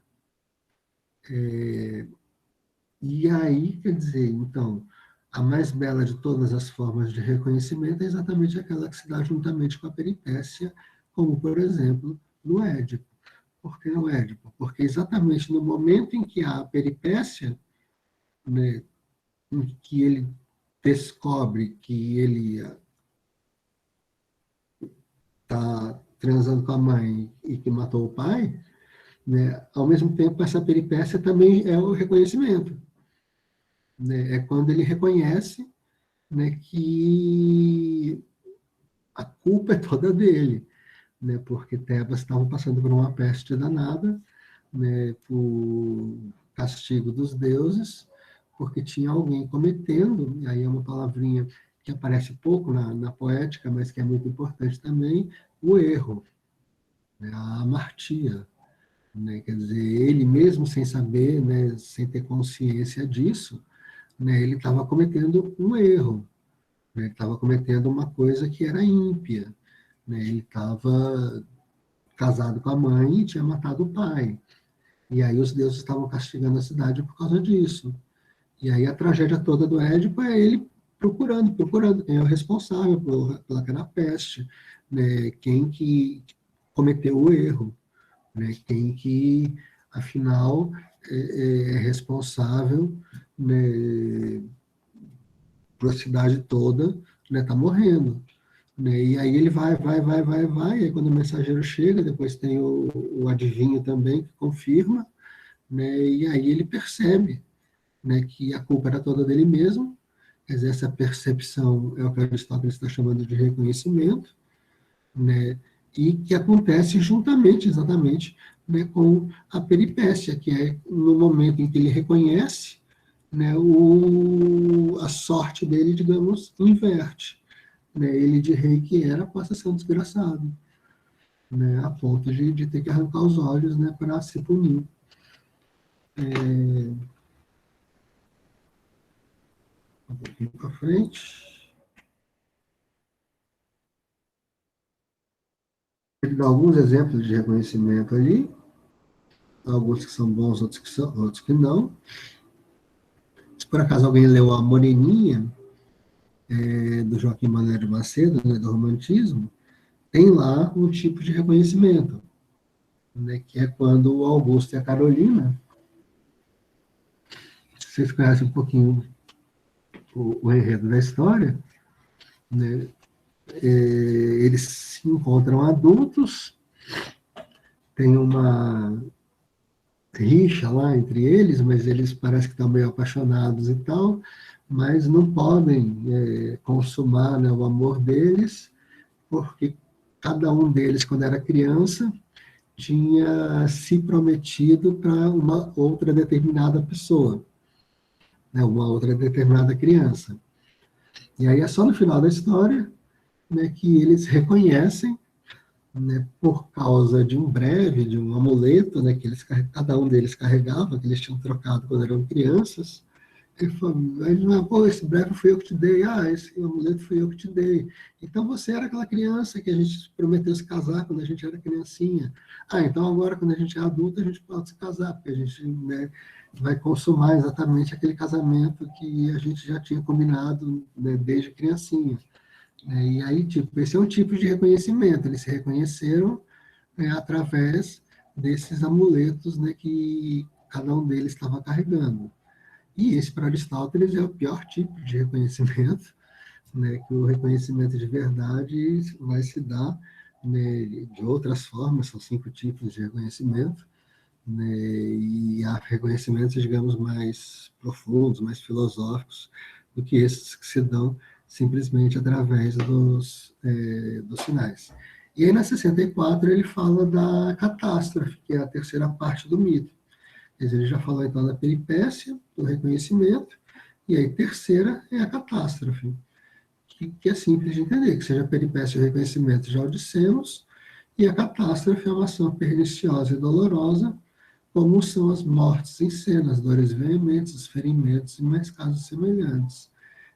E aí, quer dizer, então, a mais bela de todas as formas de reconhecimento é exatamente aquela que se dá juntamente com a peripécia, como, por exemplo, no Édipo. Por que no Édipo? Porque exatamente no momento em que há a peripécia, né, em que ele descobre que ele está transando com a mãe e que matou o pai, né, ao mesmo tempo essa peripécia também é o reconhecimento. Né, é quando ele reconhece, né, que a culpa é toda dele, né, porque Tebas estavam passando por uma peste danada, né, por castigo dos deuses, porque tinha alguém cometendo, e aí é uma palavrinha que aparece pouco na poética, mas que é muito importante também, o erro, né, a amartia. Né, quer dizer, ele mesmo sem saber, né, sem ter consciência disso, né, ele estava cometendo um erro, né, ele estava cometendo uma coisa que era ímpia. Né, ele estava casado com a mãe e tinha matado o pai. E aí os deuses estavam castigando a cidade por causa disso. E aí a tragédia toda do Édipo é ele procurando quem é o responsável pelaquela peste, né? Quem que cometeu o erro, né? Quem que afinal, é responsável, né, por a cidade toda, né, tá morrendo. Né? E aí ele vai, e aí quando o mensageiro chega, depois tem o adivinho também, que confirma, né, e aí ele percebe, né, que a culpa era toda dele mesmo, mas essa percepção é o que Aristóteles está chamando de reconhecimento, né, e que acontece juntamente, exatamente, né, com a peripécia, que é no momento em que ele reconhece, né, a sorte dele, digamos, inverte. Né, ele de rei que era passa a ser um desgraçado, né, a ponto de ter que arrancar os olhos, né, para se punir. Um pouquinho para frente. Ele dá alguns exemplos de reconhecimento ali, alguns que são bons, outros que não. Se por acaso alguém leu A Moreninha, do Joaquim Manuel de Macedo, né, do Romantismo, tem lá um tipo de reconhecimento, né, que é quando o Augusto e a Carolina, vocês conhecem um pouquinho o enredo da história, né, eles se encontram adultos, tem uma rixa lá entre eles, mas eles parecem que estão meio apaixonados e tal, mas não podem consumar, né, o amor deles, porque cada um deles, quando era criança, tinha se prometido para uma outra determinada pessoa, né, uma outra determinada criança. E aí é só no final da história, né, que eles reconhecem, né, por causa de um breve, de um amuleto, né, que cada um deles carregava, que eles tinham trocado quando eram crianças. Ele falou, pô, esse breve fui eu que te dei, esse amuleto fui eu que te dei. Então você era aquela criança que a gente prometeu se casar quando a gente era criancinha. Então agora quando a gente é adulto a gente pode se casar, porque a gente, né, vai consumar exatamente aquele casamento que a gente já tinha combinado, né, desde criancinha. E aí, tipo, esse é um tipo de reconhecimento. Eles se reconheceram, né, através desses amuletos, né, que cada um deles estava carregando. E esse, para Aristóteles, é o pior tipo de reconhecimento, né, que o reconhecimento de verdade vai se dar, né, de outras formas, são 5 tipos de reconhecimento, né, e há reconhecimentos, digamos, mais profundos, mais filosóficos, do que esses que se dão simplesmente através dos sinais. E aí, na 64, ele fala da catástrofe, que é a terceira parte do mito. Ele já falou, então, da peripécia, do reconhecimento, e aí, terceira é a catástrofe, que é simples de entender, que seja a peripécia e o reconhecimento já o dissemos, e a catástrofe é uma ação perniciosa e dolorosa, como são as mortes em cena, as dores veementes, os ferimentos e mais casos semelhantes.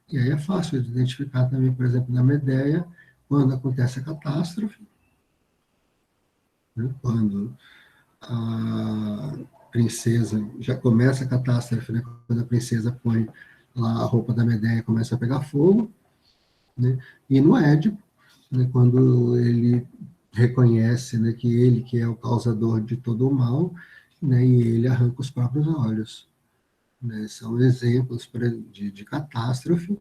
E aí é fácil de identificar também, por exemplo, na Medeia, quando acontece a catástrofe, né, quando a princesa, já começa a catástrofe, né, quando a princesa põe lá a roupa da Medeia e começa a pegar fogo, né, e no Édipo, né, quando ele reconhece, né, que ele que é o causador de todo o mal, né, e ele arranca os próprios olhos. Né, são exemplos de catástrofe,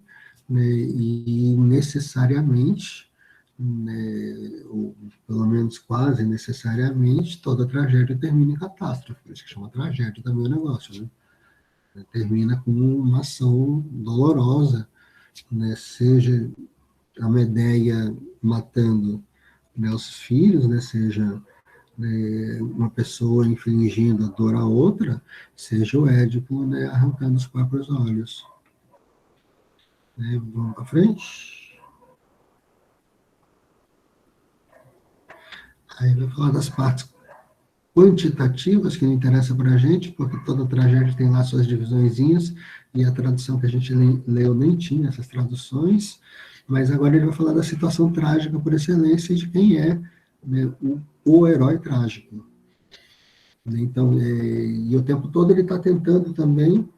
né, e necessariamente, né, ou pelo menos quase necessariamente, toda tragédia termina em catástrofe, por isso que chama tragédia também o negócio, né? Termina com uma ação dolorosa, né, seja a Medeia matando, né, os filhos, né, seja, né, uma pessoa infligindo a dor a outra, seja o Édipo, né, arrancando os próprios olhos. Né, vamos para frente. Aí vai falar das partes quantitativas, que não interessa para a gente, porque toda tragédia tem lá suas divisõezinhas, e a tradução que a gente leu nem tinha essas traduções, mas agora ele vai falar da situação trágica por excelência de quem é, né, o herói trágico. Então, e o tempo todo ele está tentando também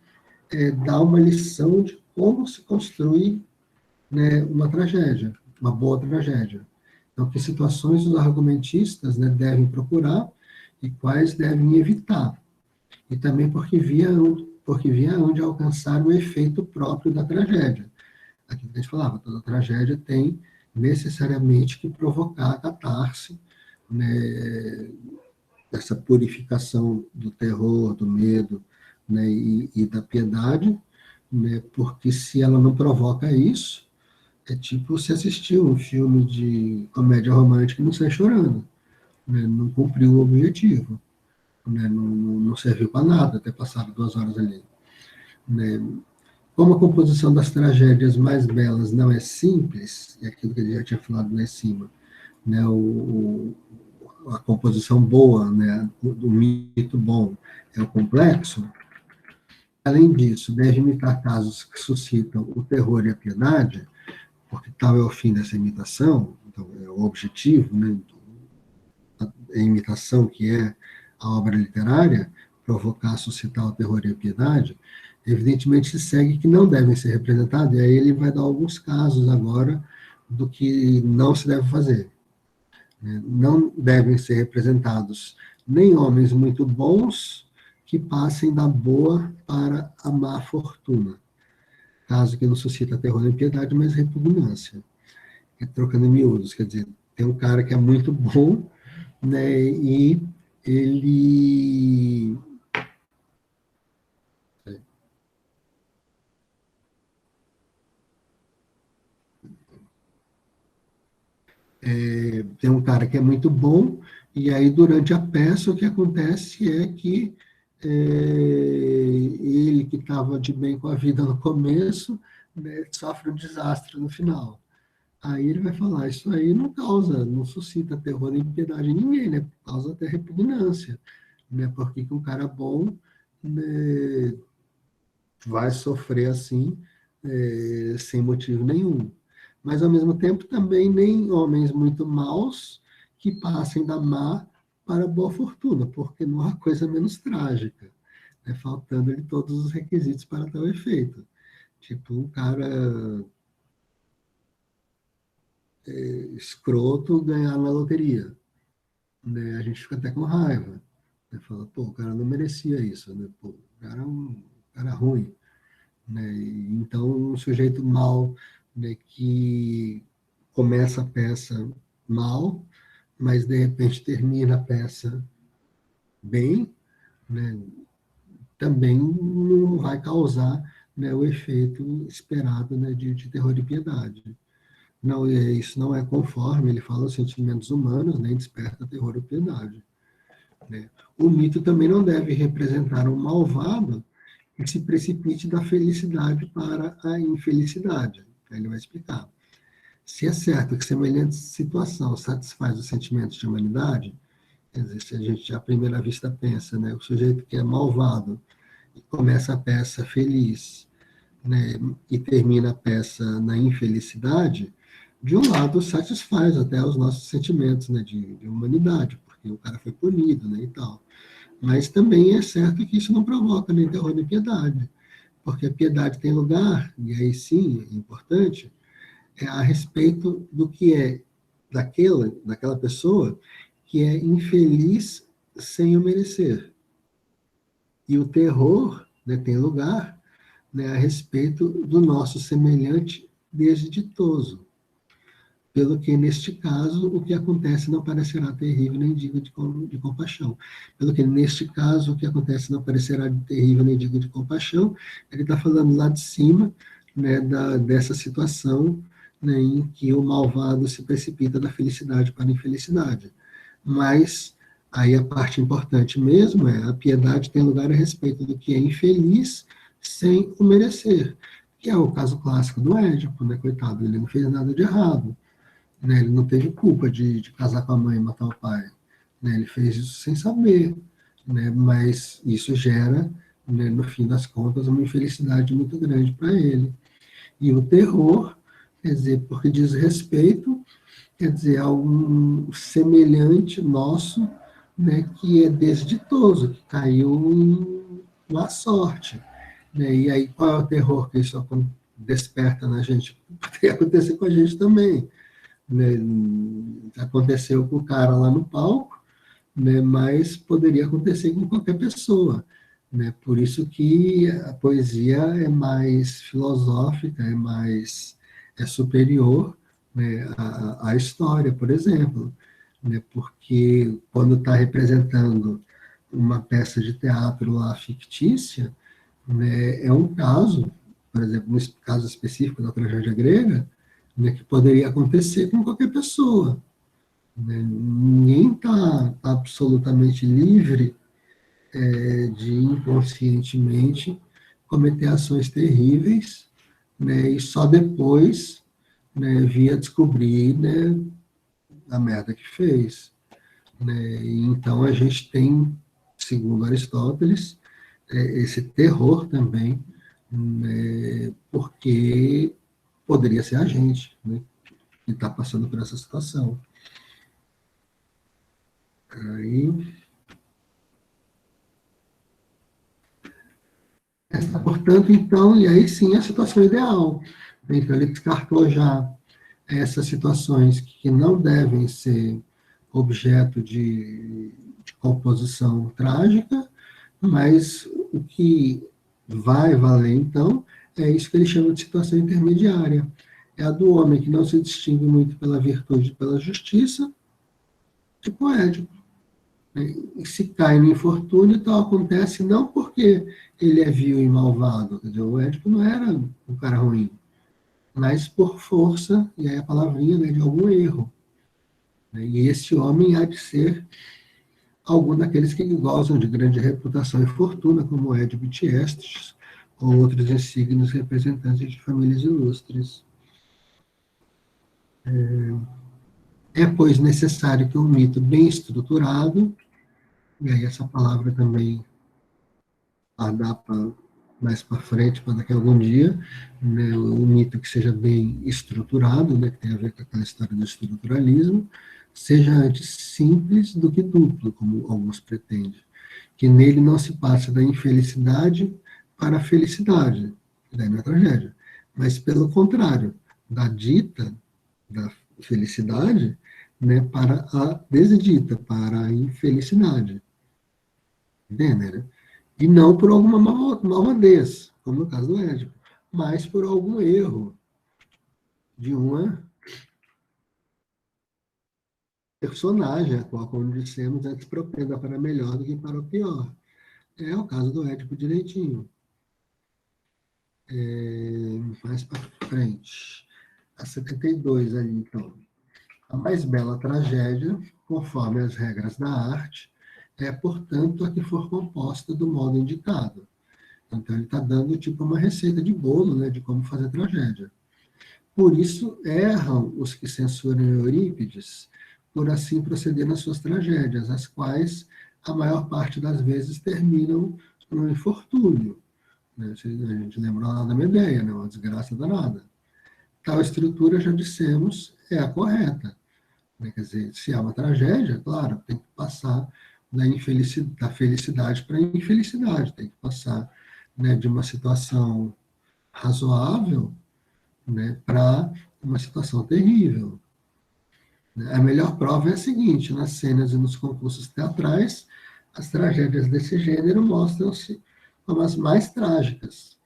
dar uma lição de como se construir, né, uma tragédia, uma boa tragédia. Então, que situações os argumentistas, né, devem procurar e quais devem evitar. e também porque via onde alcançar o efeito próprio da tragédia. Aqui que a gente falava, toda tragédia tem necessariamente que provocar a catarse, né, essa purificação do terror, do medo, né, e da piedade, né, porque se ela não provoca isso, é tipo se assistir um filme de comédia romântica e não sai chorando, né, não cumpriu o objetivo, né, não serviu para nada ter passado 2 horas ali. Né. Como a composição das tragédias mais belas não é simples, é aquilo que a gente já tinha falado lá em cima, né, a composição boa, né, do mito bom é o complexo, além disso, deve imitar casos que suscitam o terror e a piedade, porque tal é o fim dessa imitação, então é o objetivo, né, a imitação que é a obra literária, provocar, suscitar o terror e a piedade, evidentemente se segue que não devem ser representados, e aí ele vai dar alguns casos agora do que não se deve fazer. Não devem ser representados nem homens muito bons que passem da boa para a má fortuna, caso que não suscita terror nem piedade, mas repugnância. Trocando em miúdos, quer dizer, tem um cara que é muito bom, né, e ele tem um cara que é muito bom, e aí durante a peça o que acontece é que ele que estava de bem com a vida no começo, né, sofre um desastre no final. Aí ele vai falar, isso aí não causa, não suscita terror nem piedade em ninguém, né? Causa até repugnância, né? Porque que um cara bom, né, vai sofrer assim, sem motivo nenhum. Mas, ao mesmo tempo, também nem homens muito maus que passem da má para a boa fortuna, porque não há coisa menos trágica, né? Faltando-lhe todos os requisitos para tal efeito. Tipo, um cara escroto ganhar na loteria, né? A gente fica até com raiva, né? Fala, pô, o cara não merecia isso, né? Pô, o cara é um cara ruim, né? Então, um sujeito mal, né, que começa a peça mal, mas de repente termina a peça bem, né, também não vai causar, né, o efeito esperado, né, de terror e piedade. Não, isso não é conforme, ele fala os sentimentos humanos, nem desperta terror ou piedade. Né? O mito também não deve representar um malvado que se precipite da felicidade para a infelicidade. Ele vai explicar. Se é certo que semelhante situação satisfaz os sentimentos de humanidade, quer dizer, se a gente à primeira vista pensa, né, o sujeito que é malvado e começa a peça feliz, né, e termina a peça na infelicidade, de um lado satisfaz até os nossos sentimentos, né, de humanidade, porque o cara foi punido, né, e tal. Mas também é certo que isso não provoca nem terror nem piedade, porque a piedade tem lugar, e aí sim é importante, é a respeito do que é daquela pessoa que é infeliz sem o merecer. E o terror, né, tem lugar, né, a respeito do nosso semelhante desditoso. Pelo que, neste caso, o que acontece não parecerá terrível nem digno de compaixão. Pelo que, neste caso, o que acontece não parecerá terrível nem digno de compaixão, ele está falando lá de cima, né, dessa situação, né, em que o malvado se precipita da felicidade para a infelicidade. Mas, aí a parte importante mesmo é a piedade tem lugar a respeito do que é infeliz sem o merecer, que é o caso clássico do Édipo, né, coitado, ele não fez nada de errado, né? Ele não teve culpa de casar com a mãe e matar o pai. Né? Ele fez isso sem saber. Né? Mas isso gera, né, no fim das contas, uma infelicidade muito grande para ele. E o terror, quer dizer, porque diz respeito, quer dizer, a um semelhante nosso, né, que é desditoso, que caiu em má sorte. Né? E aí, qual é o terror que isso desperta na gente? Pode acontecer com a gente também. Né? Aconteceu com o cara lá no palco, né? Mas poderia acontecer com qualquer pessoa. né? Por isso que a poesia é mais filosófica, é superior, né, à história, por exemplo, né? Porque quando está representando uma peça de teatro lá fictícia, né, é um caso, por exemplo, no caso específico da tragédia grega, né, que poderia acontecer com qualquer pessoa, né? Ninguém está absolutamente livre de inconscientemente cometer ações terríveis, né, e só depois, né, via descobrir, né, a merda que fez, né. E então a gente tem, segundo Aristóteles, esse terror também, né, porque poderia ser a gente, né, que está passando por essa situação. Aí, portanto, então, e aí sim a situação ideal. Então, ele descartou já essas situações que não devem ser objeto de composição trágica, mas o que vai valer, então, é isso que ele chama de situação intermediária. É a do homem que não se distingue muito pela virtude e pela justiça, tipo Édipo. E se cai no infortúnio, tal acontece não porque ele é vil e malvado, entendeu? O Édipo não era um cara ruim, mas por força, e aí a palavrinha, né, de algum erro. Né? E esse homem há de ser algum daqueles que gozam de grande reputação e fortuna, como Édipo Tiestes, ou outros insígnios representantes de famílias ilustres. É, pois, necessário que um mito bem estruturado, e aí essa palavra também a dar mais para frente, para daqui a algum dia, né, um mito que seja bem estruturado, né, que tem a ver com aquela história do estruturalismo, seja antes simples do que duplo, como alguns pretendem. Que nele não se passa da infelicidade para a felicidade, que daí não é tragédia, mas pelo contrário, da dita, da felicidade, né, para a desdita, para a infelicidade. Entende, né? E não por alguma malvadez, como no caso do Édipo, mas por algum erro de uma personagem, a qual, como dissemos, antes propenda para melhor do que para o pior. É o caso do Édipo direitinho. Mais para frente. A 72 ali, então. A mais bela tragédia, conforme as regras da arte, é, portanto, a que for composta do modo indicado. Então, ele está dando tipo uma receita de bolo, né, de como fazer tragédia. Por isso, erram os que censuram Eurípides por assim proceder nas suas tragédias, as quais, a maior parte das vezes, terminam no infortúnio. Né? A gente lembra lá da Medeia, né? Uma desgraça danada. Tal estrutura, já dissemos, é a correta. Né? Quer dizer, se há uma tragédia, claro, tem que passar da felicidade para a infelicidade, tem que passar, né, de uma situação razoável, né, para uma situação terrível. A melhor prova é a seguinte: nas cenas e nos concursos teatrais, as tragédias desse gênero mostram-se como as mais trágicas,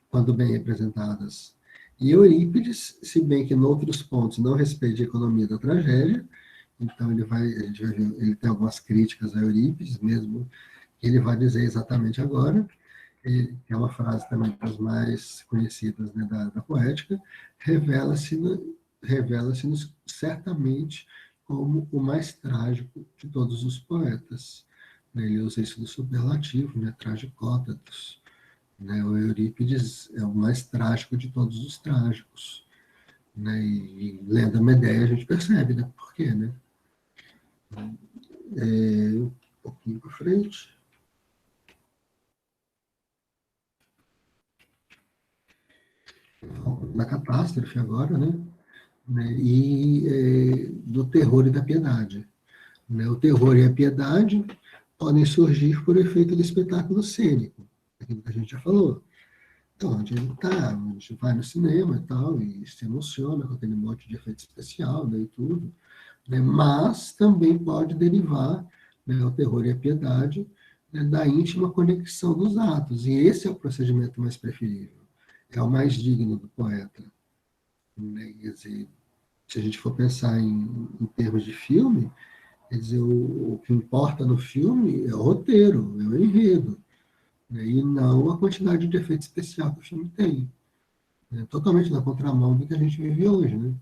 quando bem representadas. E Eurípides, se bem que em outros pontos não respeita a economia da tragédia, então a gente vai ver, ele tem algumas críticas a Eurípides, mesmo que ele vai dizer exatamente agora, que é uma frase também das mais conhecidas, né, da poética, revela-se-nos certamente como o mais trágico de todos os poetas. Né? Ele usa isso do superlativo, né, tragicótatos. Né? O Eurípides é o mais trágico de todos os trágicos. Né? E lendo a Medeia a gente percebe, né, por quê, né? Um pouquinho para frente. Na catástrofe agora, né, e do terror e da piedade. Né? O terror e a piedade podem surgir por efeito do espetáculo cênico, aquilo que a gente já falou. Então, a gente vai no cinema e tal, e se emociona com aquele monte de efeito especial, né, e tudo, né? Mas também pode derivar, né, o terror e a piedade né, da íntima conexão dos atos. E esse é o procedimento mais preferível, é o mais digno do poeta. Né? Quer dizer, se a gente for pensar em termos de filme, quer dizer, o que importa no filme é o roteiro, é o enredo, né? E não a quantidade de efeito especial que o filme tem. Né? Totalmente na contramão do que a gente vive hoje. Né?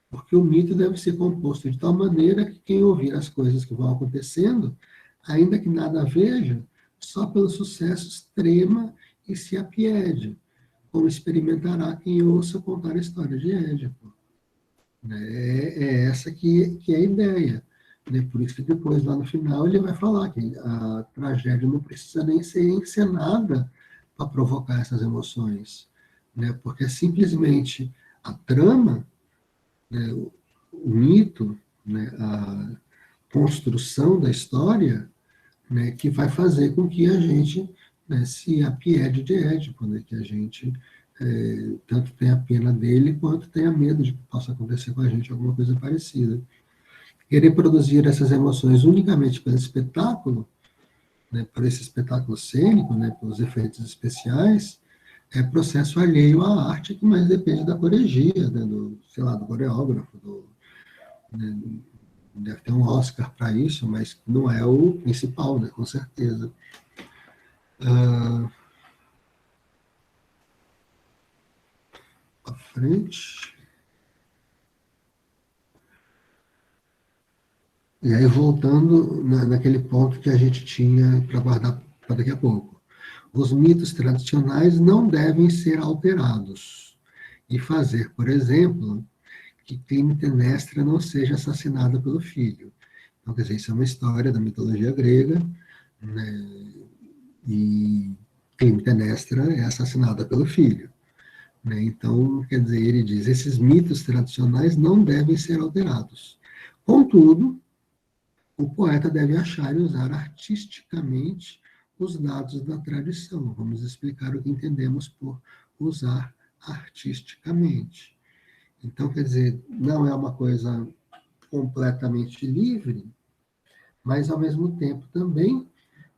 Porque o mito deve ser composto de tal maneira que quem ouvir as coisas que vão acontecendo, ainda que nada veja, só pelo sucesso trema e se apiede, como experimentará quem ouça contar a história de Édipo. Né? É essa que é a ideia. Né? Por isso que depois, lá no final, ele vai falar que a tragédia não precisa nem ser encenada para provocar essas emoções. Né? Porque é simplesmente a trama, né, o mito, né, a construção da história, né, que vai fazer com que a gente, né, se apiede de Édipo, né, que a gente tanto tenha pena dele quanto tenha medo de que possa acontecer com a gente alguma coisa parecida. Querer produzir essas emoções unicamente pelo espetáculo, né, por esse espetáculo cênico, né, pelos efeitos especiais, é processo alheio à arte que mais depende da coreografia, né, do, sei lá, do coreógrafo, né, deve ter um Oscar para isso, mas não é o principal, né, com certeza. Para frente. E aí, voltando naquele ponto que a gente tinha para guardar para daqui a pouco. Os mitos tradicionais não devem ser alterados e fazer, por exemplo, que Clitemnestra não seja assassinada pelo filho. Então, quer dizer, isso é uma história da mitologia grega, né? E Clitemnestra é assassinada pelo filho. Né? Então, quer dizer, ele diz, esses mitos tradicionais não devem ser alterados. Contudo, o poeta deve achar e usar artisticamente os dados da tradição. Vamos explicar o que entendemos por usar artisticamente. Então, quer dizer, não é uma coisa completamente livre, mas, ao mesmo tempo, também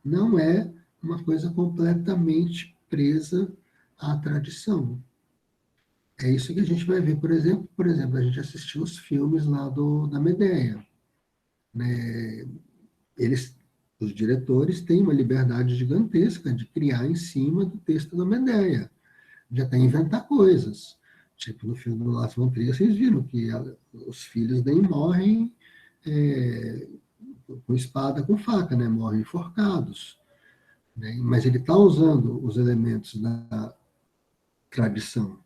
não é uma coisa completamente presa à tradição. É isso que a gente vai ver, por exemplo, a gente assistiu os filmes lá da Medea. Né? Eles, os diretores têm uma liberdade gigantesca de criar em cima do texto da Medea, de até inventar coisas. Tipo, no filme do Lars von Trier, vocês viram que os filhos nem morrem com espada, com faca, né? Morrem enforcados. Né? Mas ele está usando os elementos da tradição.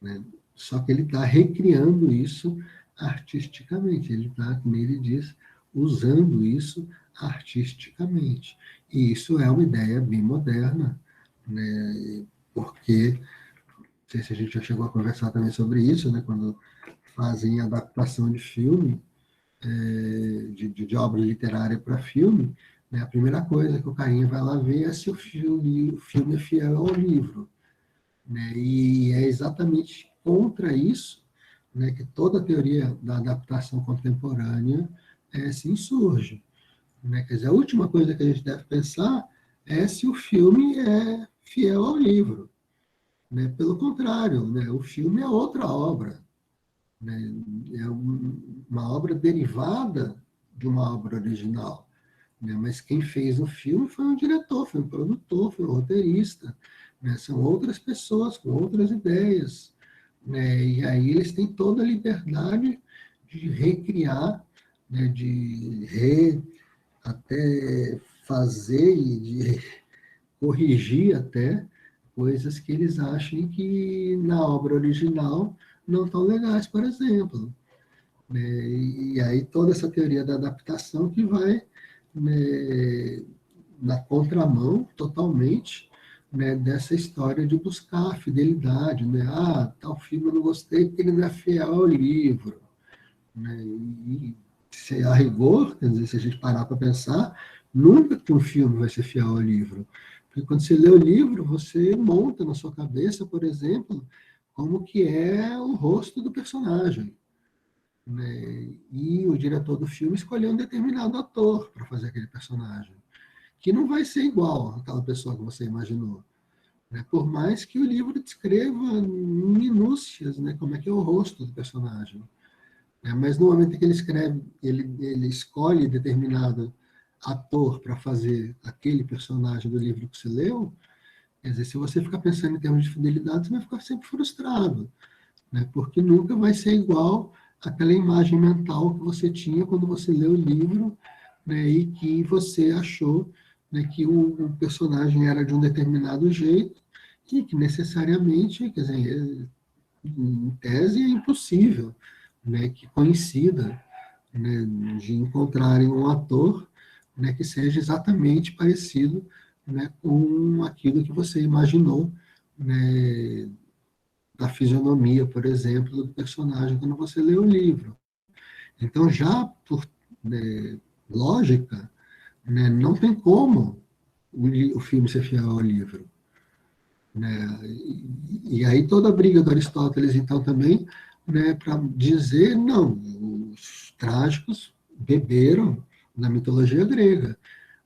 Né? Só que ele está recriando isso artisticamente. Ele está, como ele diz, usando isso artisticamente. E isso é uma ideia bem moderna, né? Porque, não sei se a gente já chegou a conversar também sobre isso, né? Quando fazem adaptação de filme, de obra literária para filme, né? A primeira coisa que o carinha vai lá ver é se o filme é fiel ao livro. Né? E é exatamente contra isso, né, que toda a teoria da adaptação contemporânea se insurge. Né? Quer dizer, a última coisa que a gente deve pensar é se o filme é fiel ao livro. Né? Pelo contrário, né? O filme é outra obra. Né? É uma obra derivada de uma obra original. Né? Mas quem fez o filme foi um diretor, foi um produtor, foi um roteirista. Né? São outras pessoas com outras ideias. Né? E aí eles têm toda a liberdade de recriar, né? Até fazer e de corrigir até coisas que eles achem que na obra original não estão legais, por exemplo. Né? E aí toda essa teoria da adaptação que vai, né, na contramão totalmente, né, dessa história de buscar a fidelidade. Né? Ah, tal filme eu não gostei porque ele não é fiel ao livro. Né? E se a rigor, quer dizer, se a gente parar para pensar, nunca que um filme vai ser fiel ao livro. Porque quando você lê o livro, você monta na sua cabeça, por exemplo, como que é o rosto do personagem. Né? E o diretor do filme escolheu um determinado ator para fazer aquele personagem. que não vai ser igual àquela pessoa que você imaginou. Né? Por mais que o livro descreva em minúcias, né, como é que é o rosto do personagem. Né? Mas no momento que ele escreve, ele escolhe determinado ator para fazer aquele personagem do livro que você leu, quer dizer, se você ficar pensando em termos de fidelidade, você vai ficar sempre frustrado, né? Porque nunca vai ser igual àquela imagem mental que você tinha quando você leu o livro, né, e que você achou, né, que o personagem era de um determinado jeito e que necessariamente, quer dizer, em tese é impossível, né, que coincida, né, de encontrarem um ator, né, que seja exatamente parecido, né, com aquilo que você imaginou, né, da fisionomia, por exemplo, do personagem quando você lê o livro. Então, já por, né, lógica, né, não tem como o filme ser fiel ao livro. Né? E aí toda a briga do Aristóteles, então, também, né, para dizer, não, os trágicos beberam na mitologia grega,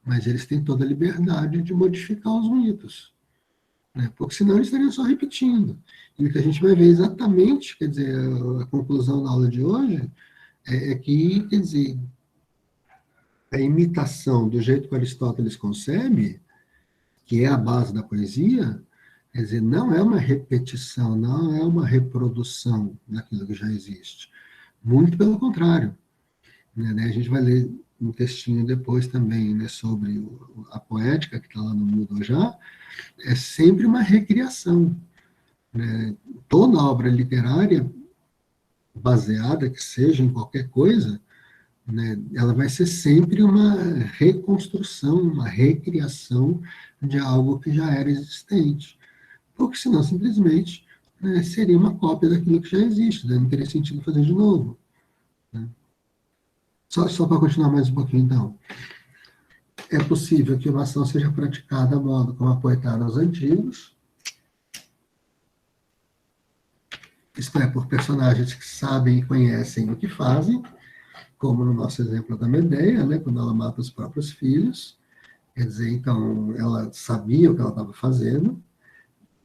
mas eles têm toda a liberdade de modificar os mitos, né? Porque senão eles estariam só repetindo. E o que a gente vai ver exatamente, quer dizer, a conclusão da aula de hoje é que, quer dizer, a imitação do jeito que Aristóteles concebe, que é a base da poesia, quer dizer, não é uma repetição, não é uma reprodução daquilo que já existe. Muito pelo contrário. Né? A gente vai ler um textinho depois também, né, sobre a poética, que está lá no Moodle já, é sempre uma recriação. Né? Toda obra literária, baseada que seja em qualquer coisa, né, ela vai ser sempre uma reconstrução, uma recriação de algo que já era existente. Porque senão, simplesmente, né, seria uma cópia daquilo que já existe, né? Não teria sentido fazer de novo. Né? Só para continuar mais um pouquinho, então. É possível que uma ação seja praticada a modo como apoiaram os antigos, isto é, por personagens que sabem e conhecem o que fazem, como no nosso exemplo da Medeia, né, quando ela mata os próprios filhos. Quer dizer, então, ela sabia o que ela estava fazendo,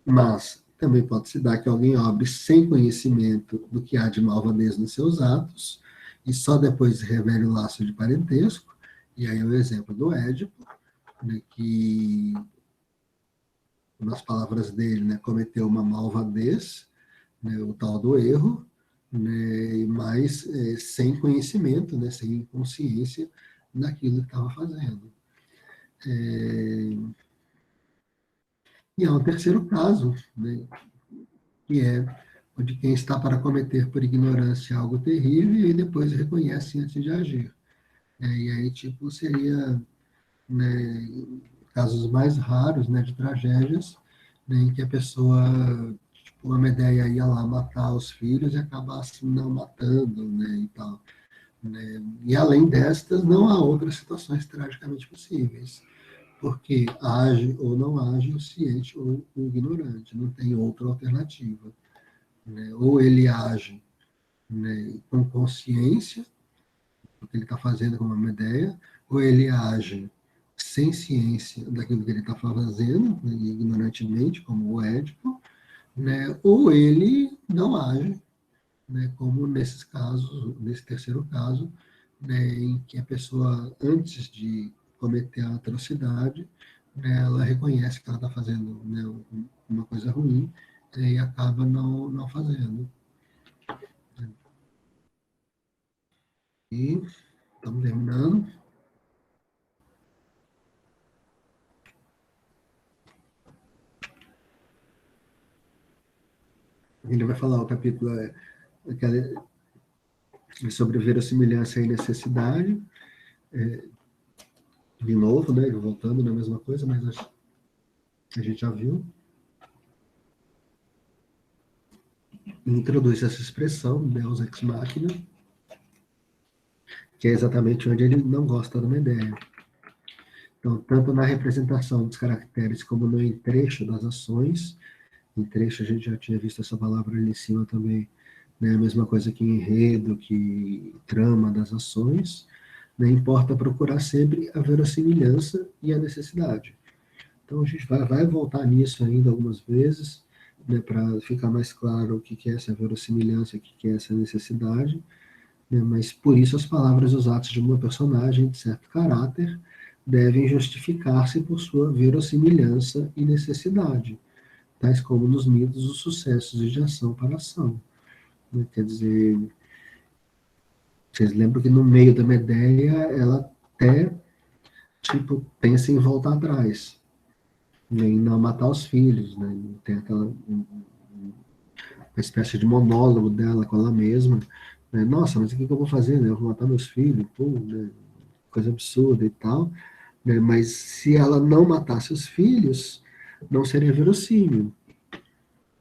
mas também pode se dar que alguém obre sem conhecimento do que há de malvadez nos seus atos, e só depois revele o laço de parentesco, e aí é o exemplo do Édipo, né, que, nas palavras dele, né, cometeu uma malvadez, né, o tal do erro, né, mas sem conhecimento, né, sem consciência daquilo que estava fazendo. E há um terceiro caso, né, que é o de quem está para cometer por ignorância algo terrível e depois reconhece antes de agir. E aí, tipo, seria, né, casos mais raros, né, de tragédias, né, em que a pessoa, tipo, a Medeia ia lá matar os filhos e acabasse não matando, né, e tal. Né? E além destas, não há outras situações tragicamente possíveis, porque age ou não age o ciente ou o ignorante, não tem outra alternativa. Né? Ou ele age, né, com consciência do que ele está fazendo como uma ideia, ou ele age sem ciência daquilo que ele está fazendo, né, ignorantemente, como o Édipo, né, ou ele não age, né, como nesses casos, nesse terceiro caso, né, em que a pessoa, antes de cometer a atrocidade, né, ela reconhece que ela está fazendo, né, uma coisa ruim, e acaba não fazendo. E estamos terminando. Ele vai falar o capítulo sobre verossimilhança e necessidade. De novo, né, voltando na mesma coisa, mas a gente já viu. Introduz essa expressão, Deus ex machina, que é exatamente onde ele não gosta de uma ideia. Então, tanto na representação dos caracteres como no entrecho das ações, entrecho a gente já tinha visto essa palavra ali em cima também, né, a mesma coisa que enredo, que trama das ações, né? Importa procurar sempre a verossimilhança e a necessidade. Então, a gente vai voltar nisso ainda algumas vezes, né, para ficar mais claro o que é essa verossimilhança, o que é essa necessidade, né, mas por isso as palavras e os atos de uma personagem de certo caráter devem justificar-se por sua verossimilhança e necessidade, tais como nos mitos os sucessos de ação para ação. Né? Quer dizer, vocês lembram que no meio da Medeia ela até tipo pensa em voltar atrás, né, em não matar os filhos, né? Tem aquela uma espécie de monólogo dela com ela mesma, né? Nossa, mas o que eu vou fazer, né? Eu vou matar meus filhos, pô, né? Coisa absurda e tal, né? Mas se ela não matasse os filhos, não seria verossímil,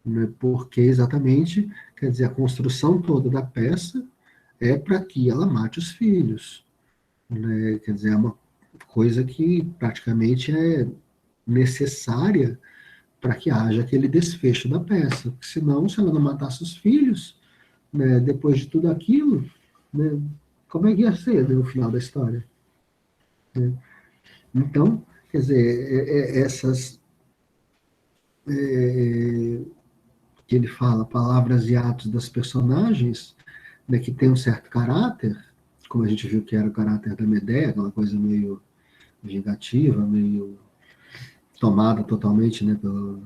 né? Porque exatamente, quer dizer, a construção toda da peça é para que ela mate os filhos, né? Quer dizer, é uma coisa que praticamente é necessária para que haja aquele desfecho da peça. Porque senão, se ela não matasse os filhos, né, depois de tudo aquilo, né, como é que ia ser, né, o final da história? Né? Então, quer dizer, essas que ele fala, palavras e atos das personagens, né, que tem um certo caráter, como a gente viu que era o caráter da Medeia, aquela coisa meio vingativa, meio tomada totalmente, né, pelo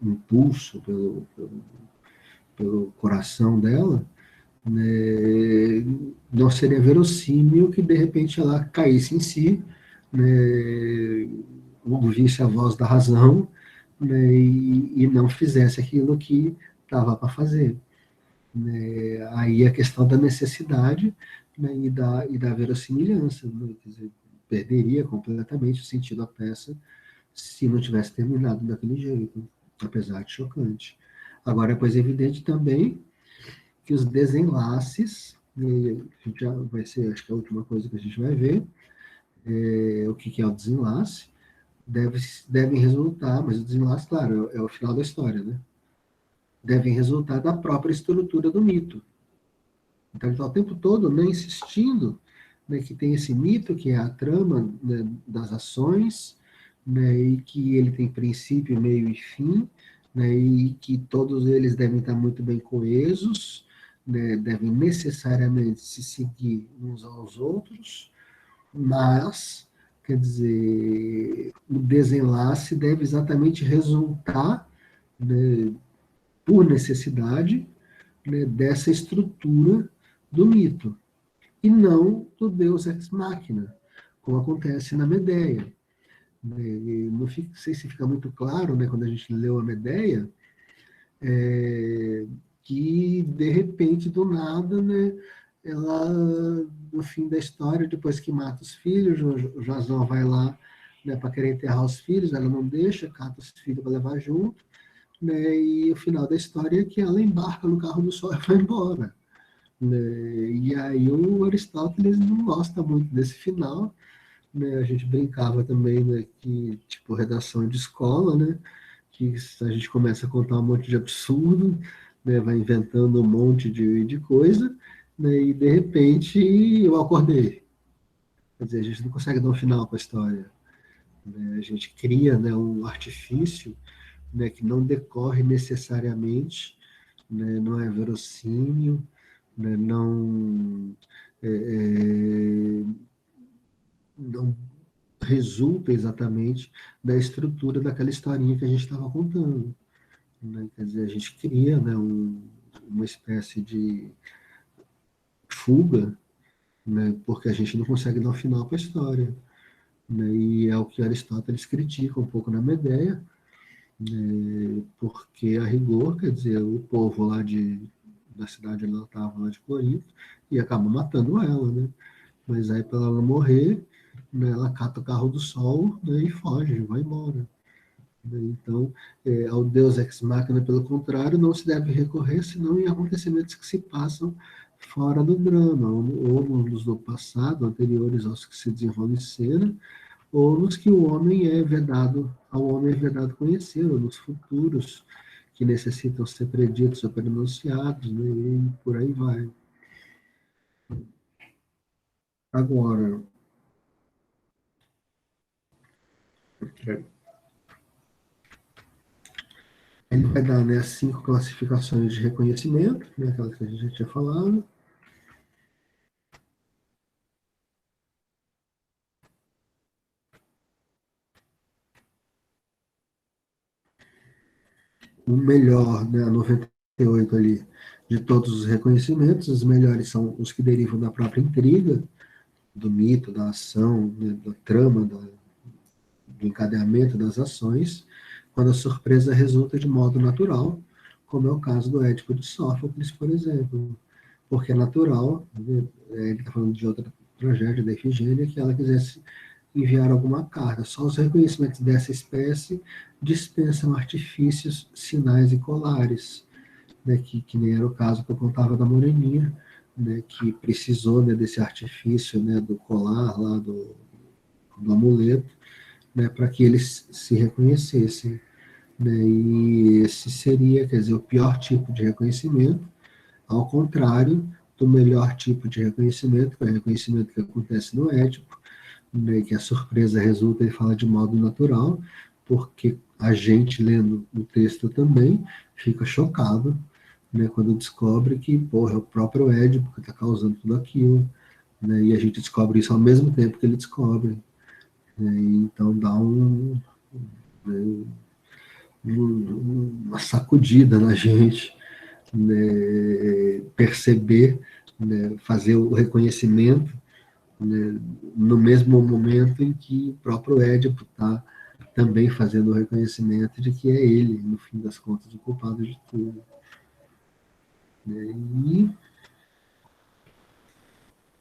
impulso, pelo coração dela, né, não seria verossímil que de repente ela caísse em si, né, ouvisse a voz da razão, né, e não fizesse aquilo que estava para fazer. Né. Aí a questão da necessidade, né, e da verossimilhança, né, quer dizer, perderia completamente o sentido da peça se não tivesse terminado daquele jeito, apesar de chocante. Agora, pois é evidente também que os desenlaces, e a gente já vai ser, acho que a última coisa que a gente vai ver, o que é o desenlace, devem resultar, mas o desenlace, claro, é o final da história, né? Devem resultar da própria estrutura do mito. Então, ele está o tempo todo, né, insistindo, né, que tem esse mito, que é a trama, né, das ações, né, e que ele tem princípio, meio e fim, né, e que todos eles devem estar muito bem coesos, né, devem necessariamente se seguir uns aos outros, mas, quer dizer, o desenlace deve exatamente resultar, né, por necessidade, né, dessa estrutura do mito, e não do Deus ex machina, como acontece na Medeia. Não sei se fica muito claro, né, quando a gente leu a Medeia, que de repente, do nada, né, ela, no fim da história, depois que mata os filhos, o Jasão vai lá, né, para querer enterrar os filhos, ela não deixa, cata os filhos para levar junto, né, e o final da história é que ela embarca no carro do sol e vai embora. Né? E aí o Aristóteles não gosta muito desse final, né? A gente brincava também, né, que, tipo, redação de escola, né, que a gente começa a contar um monte de absurdo, né, vai inventando um monte de coisa, né, e de repente eu acordei. Quer dizer, a gente não consegue dar um final para a história. Né? A gente cria, né, um artifício, né, que não decorre necessariamente, né, não é verossímil, né, é, não resulta exatamente da estrutura daquela historinha que a gente estava contando. Né? Quer dizer, a gente cria, né, uma espécie de fuga, né, porque a gente não consegue dar um final para a história. Né? E é o que Aristóteles critica um pouco na Medeia, né, porque a rigor, quer dizer, o povo lá da cidade onde ela estava, lá de Corinto, e acaba matando ela, né? Mas aí, para ela não morrer, né, ela cata o carro do sol, né, e foge, vai embora. Né? Então, ao Deus ex machina, pelo contrário, não se deve recorrer senão em acontecimentos que se passam fora do drama, ou nos do passado, anteriores aos que se desenvolvem em cena, ou nos que ao homem é vedado conhecer, ou nos futuros que necessitam ser preditos ou pronunciados, né, e por aí vai. Agora, ele vai dar, né, 5 classificações de reconhecimento, né, aquela que a gente já tinha falado. O melhor, né, a 98 ali, de todos os reconhecimentos, os melhores são os que derivam da própria intriga, do mito, da ação, né, da trama, do encadeamento das ações, quando a surpresa resulta de modo natural, como é o caso do Édipo de Sófocles, por exemplo. Porque é natural, né, ele está falando de outra tragédia da Efigênia, que ela quisesse enviar alguma carta. Só os reconhecimentos dessa espécie dispensam artifícios, sinais e colares, né, que nem era o caso que eu contava da Moreninha, né, que precisou, né, desse artifício, né, do colar lá, do amuleto, né, para que eles se reconhecessem. Né, e esse seria, quer dizer, o pior tipo de reconhecimento, ao contrário do melhor tipo de reconhecimento, que é o reconhecimento que acontece no Édipo, né, que a surpresa resulta, ele fala de modo natural, porque a gente, lendo o texto também, fica chocado, né, quando descobre que, porra, é o próprio Édipo que está causando tudo aquilo, né, e a gente descobre isso ao mesmo tempo que ele descobre, né, e então dá né, uma sacudida na gente, né, perceber, né, fazer o reconhecimento, né, no mesmo momento em que o próprio Édipo está também fazendo o reconhecimento de que é ele, no fim das contas, o culpado de tudo. Né? E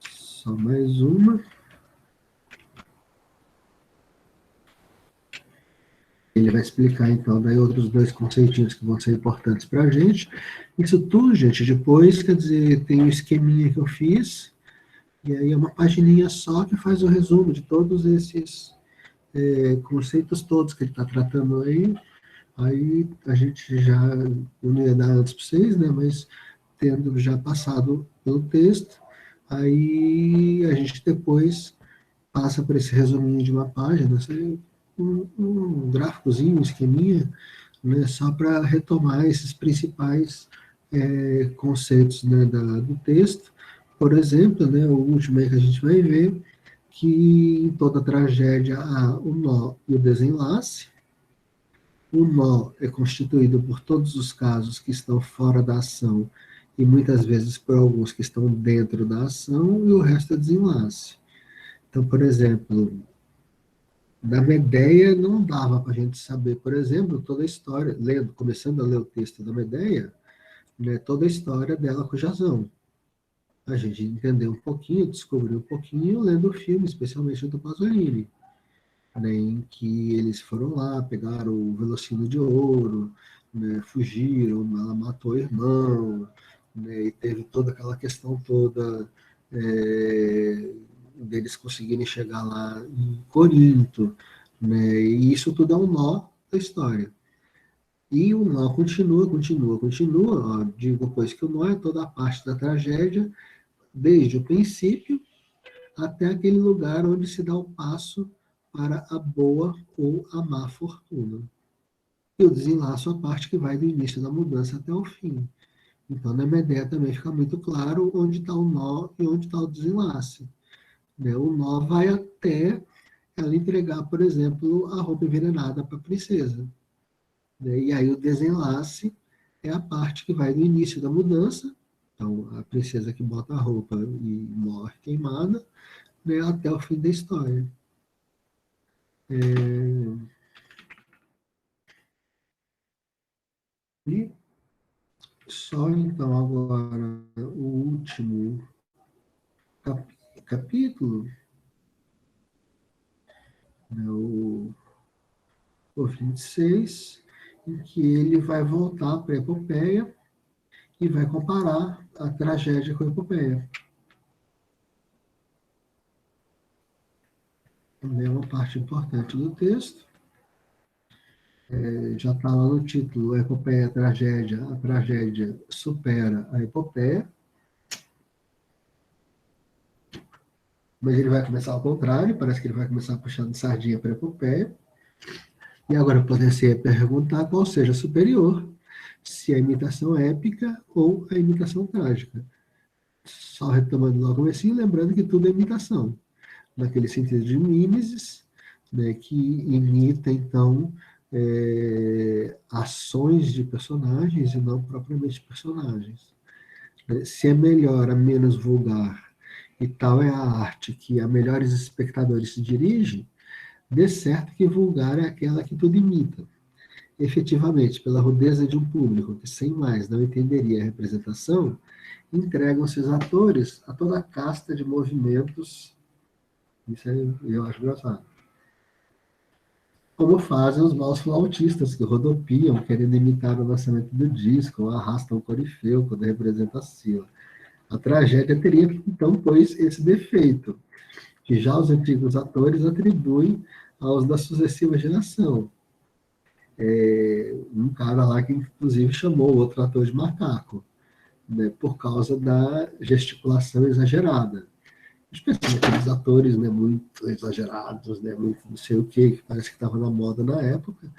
só mais uma. Ele vai explicar, então, daí outros dois conceitinhos que vão ser importantes para a gente. Isso tudo, gente, depois, quer dizer, tem um esqueminha que eu fiz, e aí é uma pagininha só que faz o resumo de todos esses conceitos todos que ele está tratando aí. Aí a gente já, eu não ia dar antes para vocês, né, mas tendo já passado pelo texto, aí a gente depois passa por esse resuminho de uma página, assim, um gráficozinho, um esqueminha, né, só para retomar esses principais conceitos, né, do texto. Por exemplo, né, o último aí que a gente vai ver, que em toda tragédia há o nó e o desenlace. O nó é constituído por todos os casos que estão fora da ação e muitas vezes por alguns que estão dentro da ação e o resto é desenlace. Então, por exemplo, na Medéia não dava para a gente saber, por exemplo, toda a história, lendo, começando a ler o texto da Medéia, né, toda a história dela com Jasão. A gente entendeu um pouquinho, descobriu um pouquinho lendo o filme, especialmente do Pasolini, né, em que eles foram lá, pegaram o Velocino de Ouro, né, fugiram, ela matou o irmão, né, e teve toda aquela questão toda é, deles conseguirem chegar lá em Corinto, né, e isso tudo é um nó da história. E o nó continua, continua, continua. Ó, digo, pois que o nó é toda a parte da tragédia, desde o princípio até aquele lugar onde se dá o passo para a boa ou a má fortuna. E o desenlaço, a parte que vai do início da mudança até o fim. Então, na minha ideia também fica muito claro onde está o nó e onde está o desenlace. Né? O nó vai até ela entregar, por exemplo, a roupa envenenada para a princesa. Né? E aí o desenlace é a parte que vai do início da mudança, então a princesa que bota a roupa e morre queimada, né, até o fim da história. E só então agora o último capítulo, né, o 26, em que ele vai voltar para a epopeia e vai comparar a tragédia com a epopeia. Também é uma parte importante do texto. Já está lá no título, Epopeia, a tragédia supera a epopeia. Mas ele vai começar ao contrário, parece que ele vai começar puxando sardinha para a epopeia. E agora poder-se perguntar qual seja superior, se a imitação épica ou a imitação trágica. Só retomando lá o comecinho, lembrando que tudo é imitação, naquele sentido de mimesis, né, que imita, então, ações de personagens e não propriamente personagens. Se é melhor, a menos vulgar, e tal é a arte que a melhores espectadores se dirigem, de certo que vulgar é aquela que tudo imita. Efetivamente, pela rudeza de um público que, sem mais, não entenderia a representação, entregam-se os atores a toda a casta de movimentos. Isso aí eu acho engraçado. Como fazem os maus flautistas que rodopiam querendo imitar o lançamento do disco ou arrastam o corifeu quando representa a Sila. A tragédia teria, então, pois, esse defeito, que já os antigos atores atribuem aos da sucessiva geração. Um cara lá que, inclusive, chamou outro ator de macaco, né, por causa da gesticulação exagerada. Especialmente aqueles atores, né, muito exagerados, né, muito não sei o que parece que estava na moda na época,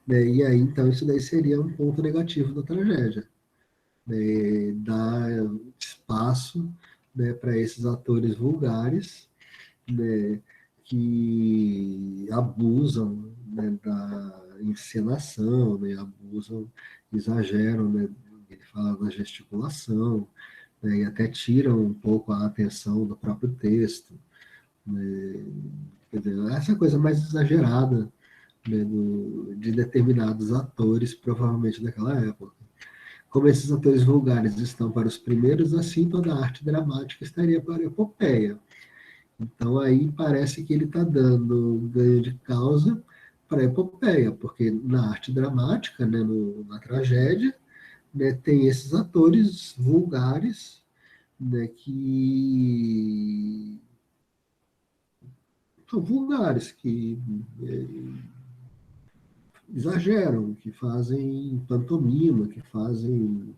né, e aí, então, isso daí seria um ponto negativo da tragédia, né, dar espaço, né, para esses atores vulgares, né, que abusam, né, da encenação, né, abusam, exageram, né, ele fala da gesticulação, né, e até tiram um pouco a atenção do próprio texto, né, quer dizer, essa coisa mais exagerada, né, de determinados atores, provavelmente daquela época. Como esses atores vulgares estão para os primeiros, assim toda a arte dramática estaria para a epopeia. Então aí parece que ele está dando ganho de causa para a epopeia, porque na arte dramática, né, na tragédia, né, tem esses atores vulgares, né, que são vulgares, que exageram, que fazem pantomima, que fazem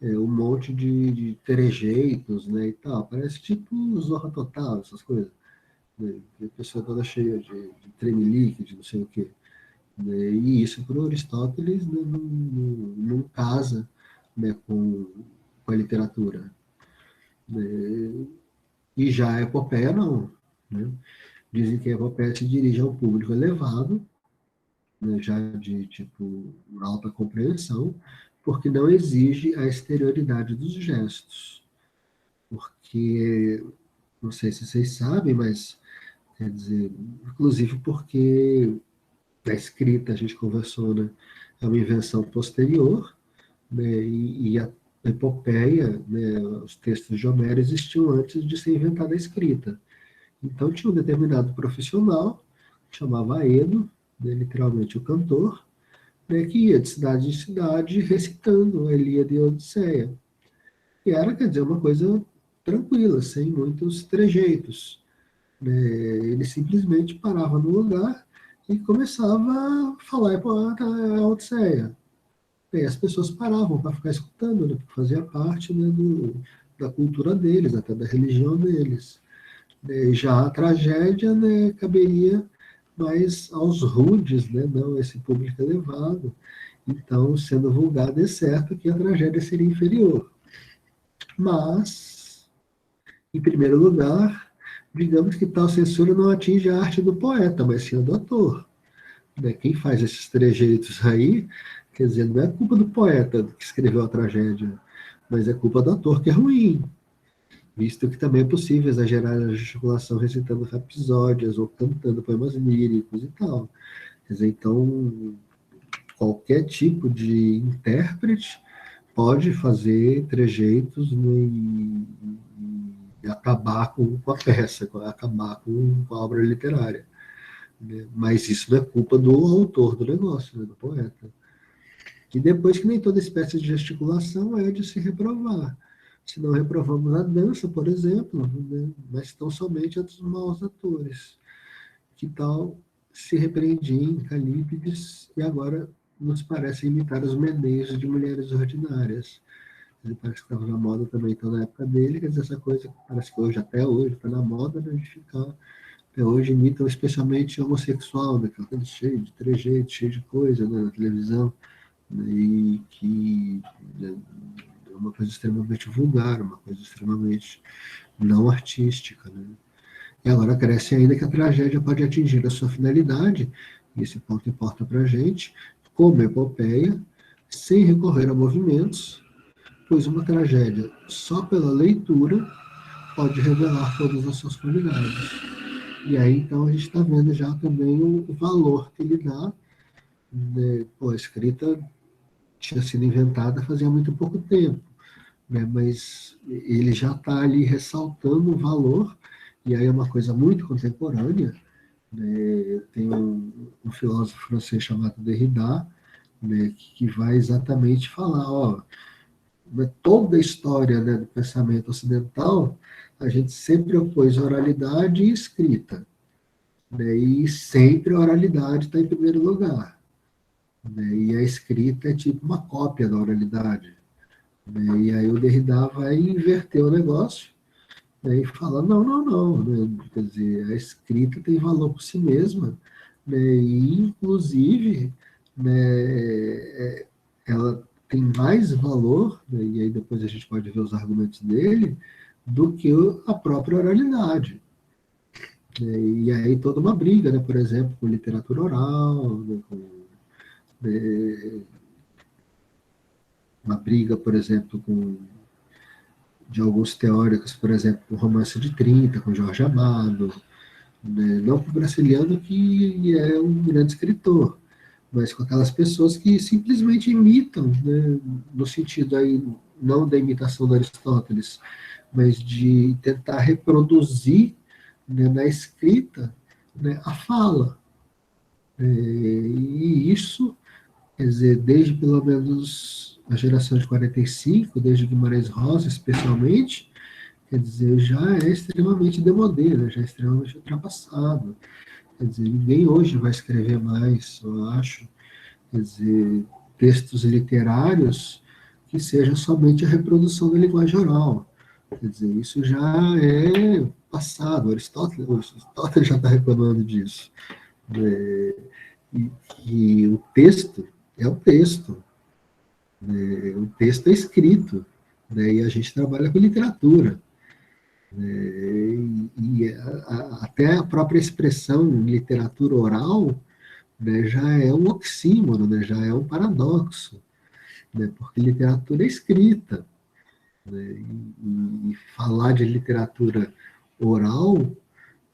um monte de trejeitos, né, e tal. Parece tipo Zorra Total, essas coisas. Né? A pessoa toda cheia de tremelique, de não sei o quê. Né? E isso, para Aristóteles, né, não casa, né, com a literatura. Né? E já a epopeia, não. Né? Dizem que a epopeia se dirige a um público elevado, né, já de tipo alta compreensão, porque não exige a exterioridade dos gestos. Porque, não sei se vocês sabem, mas, quer dizer, inclusive porque a escrita, a gente conversou, né, é uma invenção posterior, né, e a epopeia, né, os textos de Homero existiam antes de ser inventada a escrita. Então tinha um determinado profissional, que chamava Aedo, né, literalmente o cantor, né, que ia de cidade em cidade recitando a Ilíada e a Odisseia. E era, quer dizer, uma coisa tranquila, sem muitos trejeitos. Né? Ele simplesmente parava no lugar e começava a falar a Odisseia. E as pessoas paravam para ficar escutando, né, porque fazia parte, né, da cultura deles, até da religião deles. Já a tragédia, né, caberia mais aos rudes, né, não esse público elevado. Então, sendo vulgado, é certo que a tragédia seria inferior. Mas, em primeiro lugar, digamos que tal censura não atinge a arte do poeta, mas sim a do ator. Né? Quem faz esses trejeitos aí, quer dizer, não é culpa do poeta que escreveu a tragédia, mas é culpa do ator que é ruim. Visto que também é possível exagerar a gesticulação recitando episódios ou cantando poemas líricos e tal. Quer dizer, então, qualquer tipo de intérprete pode fazer trejeitos, né, e acabar com a peça, acabar com a obra literária. Né? Mas isso não é culpa do autor do negócio, né, do poeta. E depois que nem toda espécie de gesticulação é de se reprovar. Se não reprovamos a dança, por exemplo, né, mas tão somente a dos maus atores. Que tal se repreendia em Calípides e agora nos parece imitar os meneios de mulheres ordinárias. ele parece que estava na moda também, então na época dele, quer dizer, essa coisa parece que hoje, até hoje, está na moda, né, de ficar, até hoje imitam especialmente homossexual, né, aquela coisa cheio de trejeito, cheio de coisa, né, na televisão, né, e que, né, é uma coisa extremamente vulgar, uma coisa extremamente não artística, né. E agora cresce ainda que a tragédia pode atingir a sua finalidade, e esse ponto importa para a gente, como epopeia, sem recorrer a movimentos, pois uma tragédia só pela leitura pode revelar todas as suas qualidades. E aí, então, a gente está vendo já também o valor que ele dá, né? Pô, a escrita tinha sido inventada fazia muito pouco tempo, né? Mas ele já está ali ressaltando o valor, e aí é uma coisa muito contemporânea, né? Tem um filósofo francês chamado Derrida, né, que vai exatamente falar, ó, toda a história, né, do pensamento ocidental, a gente sempre opôs oralidade e escrita, né, e sempre a oralidade está em primeiro lugar, né, e a escrita é tipo uma cópia da oralidade, né, e aí o Derrida vai inverter o negócio, né, e fala, não, não, não, né, quer dizer, a escrita tem valor por si mesma, né, e inclusive, né, ela tem mais valor, né, e aí depois a gente pode ver os argumentos dele, do que a própria oralidade. Né, e aí toda uma briga, né, por exemplo, com literatura oral, né, né, uma briga, por exemplo, de alguns teóricos, por exemplo, o Romance de 30 com Jorge Amado, né, não com o Brasiliano, que é um grande escritor, mas com aquelas pessoas que simplesmente imitam, né, no sentido aí, não da imitação de Aristóteles, mas de tentar reproduzir, né, na escrita, né, a fala. E isso, quer dizer, desde pelo menos a geração de 45, desde Guimarães Rosa especialmente, quer dizer, já é extremamente demodê, né, já é extremamente ultrapassado. Quer dizer, ninguém hoje vai escrever mais, eu acho, quer dizer, textos literários que sejam somente a reprodução da linguagem oral. Quer dizer, isso já é passado, Aristóteles já está reclamando disso. Né? E o texto é o texto, né? O texto é escrito, né? E a gente trabalha com literatura. Né? Até a própria expressão literatura oral, né, já é um oxímoro, né, já é um paradoxo, né, porque literatura é escrita, né, e falar de literatura oral,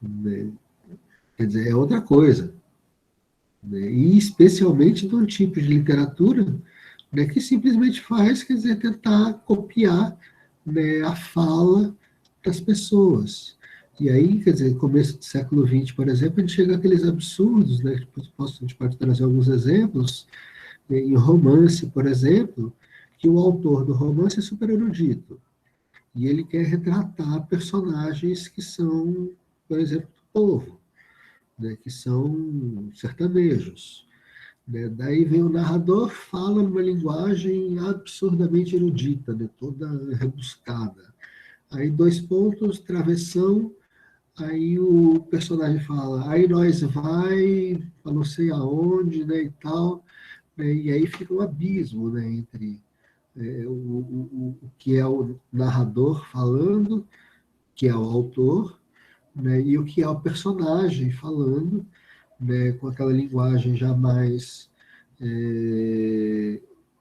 né, quer dizer, é outra coisa, né, e especialmente de um tipo de literatura, né, que simplesmente faz, quer dizer, tentar copiar, né, a fala das pessoas. E aí, quer dizer, começo do século XX, por exemplo, a gente chega àqueles absurdos, né, a gente pode trazer alguns exemplos, em romance, por exemplo, que o autor do romance é super erudito. E ele quer retratar personagens que são, por exemplo, do povo, né, que são sertanejos. Né? Daí vem o narrador, fala numa linguagem absurdamente erudita, né, toda rebuscada. Aí, dois pontos, travessão, aí o personagem fala, aí nós vai para não sei aonde, né, e tal, né, e aí fica um abismo, né, entre o que é o narrador falando, que é o autor, né, e o que é o personagem falando, né, com aquela linguagem jamais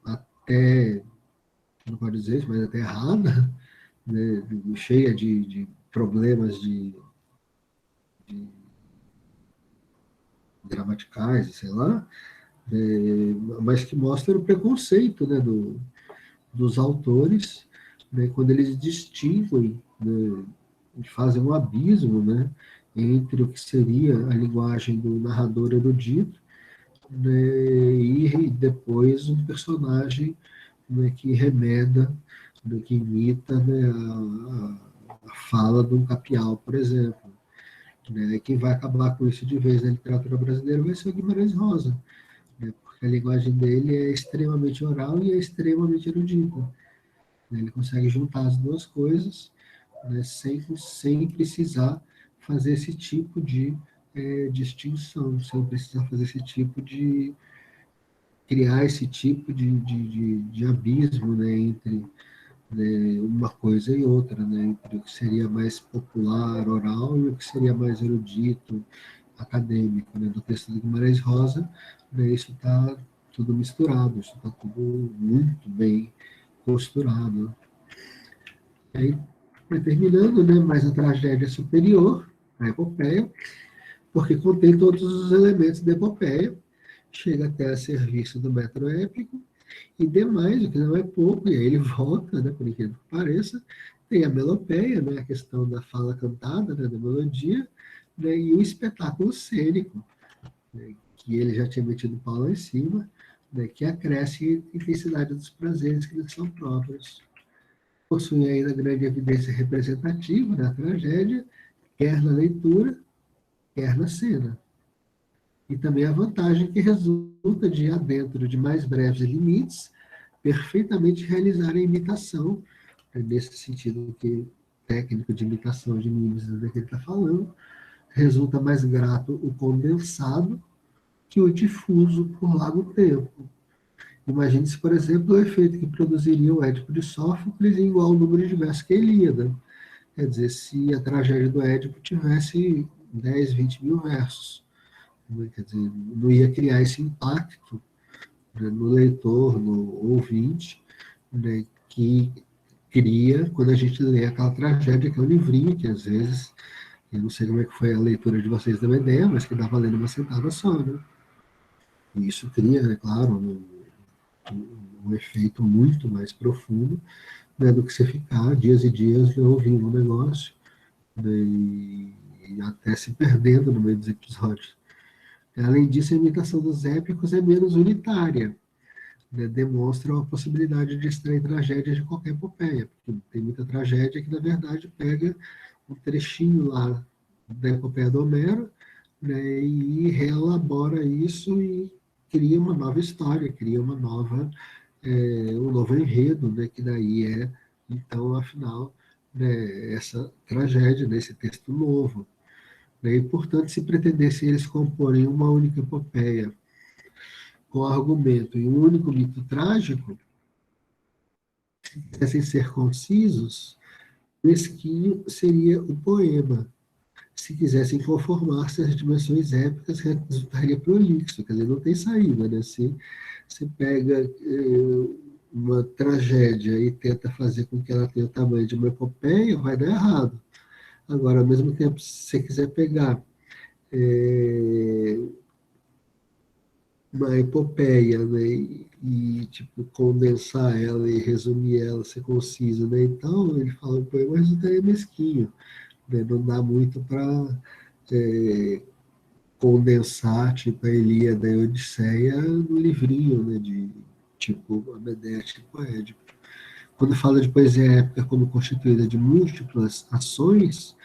até, não pode dizer isso, mas até errada, né, cheia de problemas gramaticais, sei lá, mas que mostra o preconceito, né, dos autores, né, quando eles distinguem, né, fazem um abismo, né, entre o que seria a linguagem do narrador erudito, né, e depois um personagem, né, que remeda, né, que imita, né, a fala de um capial, por exemplo. Né, quem vai acabar com isso de vez na literatura brasileira vai ser o Guimarães Rosa, né, porque a linguagem dele é extremamente oral e é extremamente erudita. né? Ele consegue juntar as duas coisas, né, sem precisar fazer esse tipo de distinção, sem precisar fazer esse tipo de criar esse tipo de abismo, né, entre, né, uma coisa e outra, né, entre o que seria mais popular, oral, e o que seria mais erudito, acadêmico, né, do texto de Guimarães Rosa, né, isso está tudo misturado, isso está tudo muito bem costurado. E aí, terminando, né, mais a tragédia superior, a epopeia, porque contém todos os elementos da epopeia, chega até a serviço do metro épico, e demais, o que não é pouco, e aí ele volta, né, por incrível que pareça, tem a melopeia, né, a questão da fala cantada, né, da melodia, né, e o espetáculo cênico, né, que ele já tinha metido o pau lá em cima, né, que acresce a intensidade dos prazeres que lhes são próprios. Possui ainda grande evidência representativa da tragédia, quer na leitura, quer na cena. E também a vantagem que resulta de, dentro de mais breves limites, perfeitamente realizar a imitação, nesse sentido que técnico de imitação de mimes que ele está falando, resulta mais grato o condensado que o difuso por largo tempo. Imagine-se, por exemplo, o efeito que produziria o Édipo de Sófocles em igual número de versos que a Ilíada. Quer dizer, se a tragédia do Édipo tivesse 10, 20 mil versos, né? Quer dizer, não ia criar esse impacto, né, no leitor, no ouvinte, né, que cria quando a gente lê aquela tragédia, que é um livrinho, que às vezes, eu não sei como é que foi a leitura de vocês da ideia, mas que dá valendo uma sentada só, né? E isso cria, é claro, um efeito muito mais profundo, né, do que você ficar dias e dias ouvindo um negócio, né, e até se perdendo no meio dos episódios. Além disso, a imitação dos épicos é menos unitária, né, demonstra a possibilidade de extrair tragédias de qualquer epopeia, porque tem muita tragédia que, na verdade, pega um trechinho lá da epopeia do Homero, né, e reelabora isso e cria uma nova história, cria uma nova, um novo enredo, né, que daí é, então, afinal, né, essa tragédia, nesse texto novo. Né, e, portanto, se pretendesse eles comporem uma única epopeia com argumento e um único mito trágico, quisessem ser concisos, mesquinho seria o poema. Se quisessem conformar-se às dimensões épicas, resultaria prolixo, quer dizer, não tem saída, né? Se você pega uma tragédia e tenta fazer com que ela tenha o tamanho de uma epopeia, vai dar errado. Agora, ao mesmo tempo, se você quiser pegar uma epopeia, né, tipo, condensar ela e resumir ela, ser concisa, né, então ele fala, o poema resultaria mesquinho, né, não dá muito para condensar, tipo, a Ilíada e a Odisseia no livrinho, né, de, tipo, a Medea, tipo, Édipo. Quando fala de poesia épica como constituída de múltiplas ações,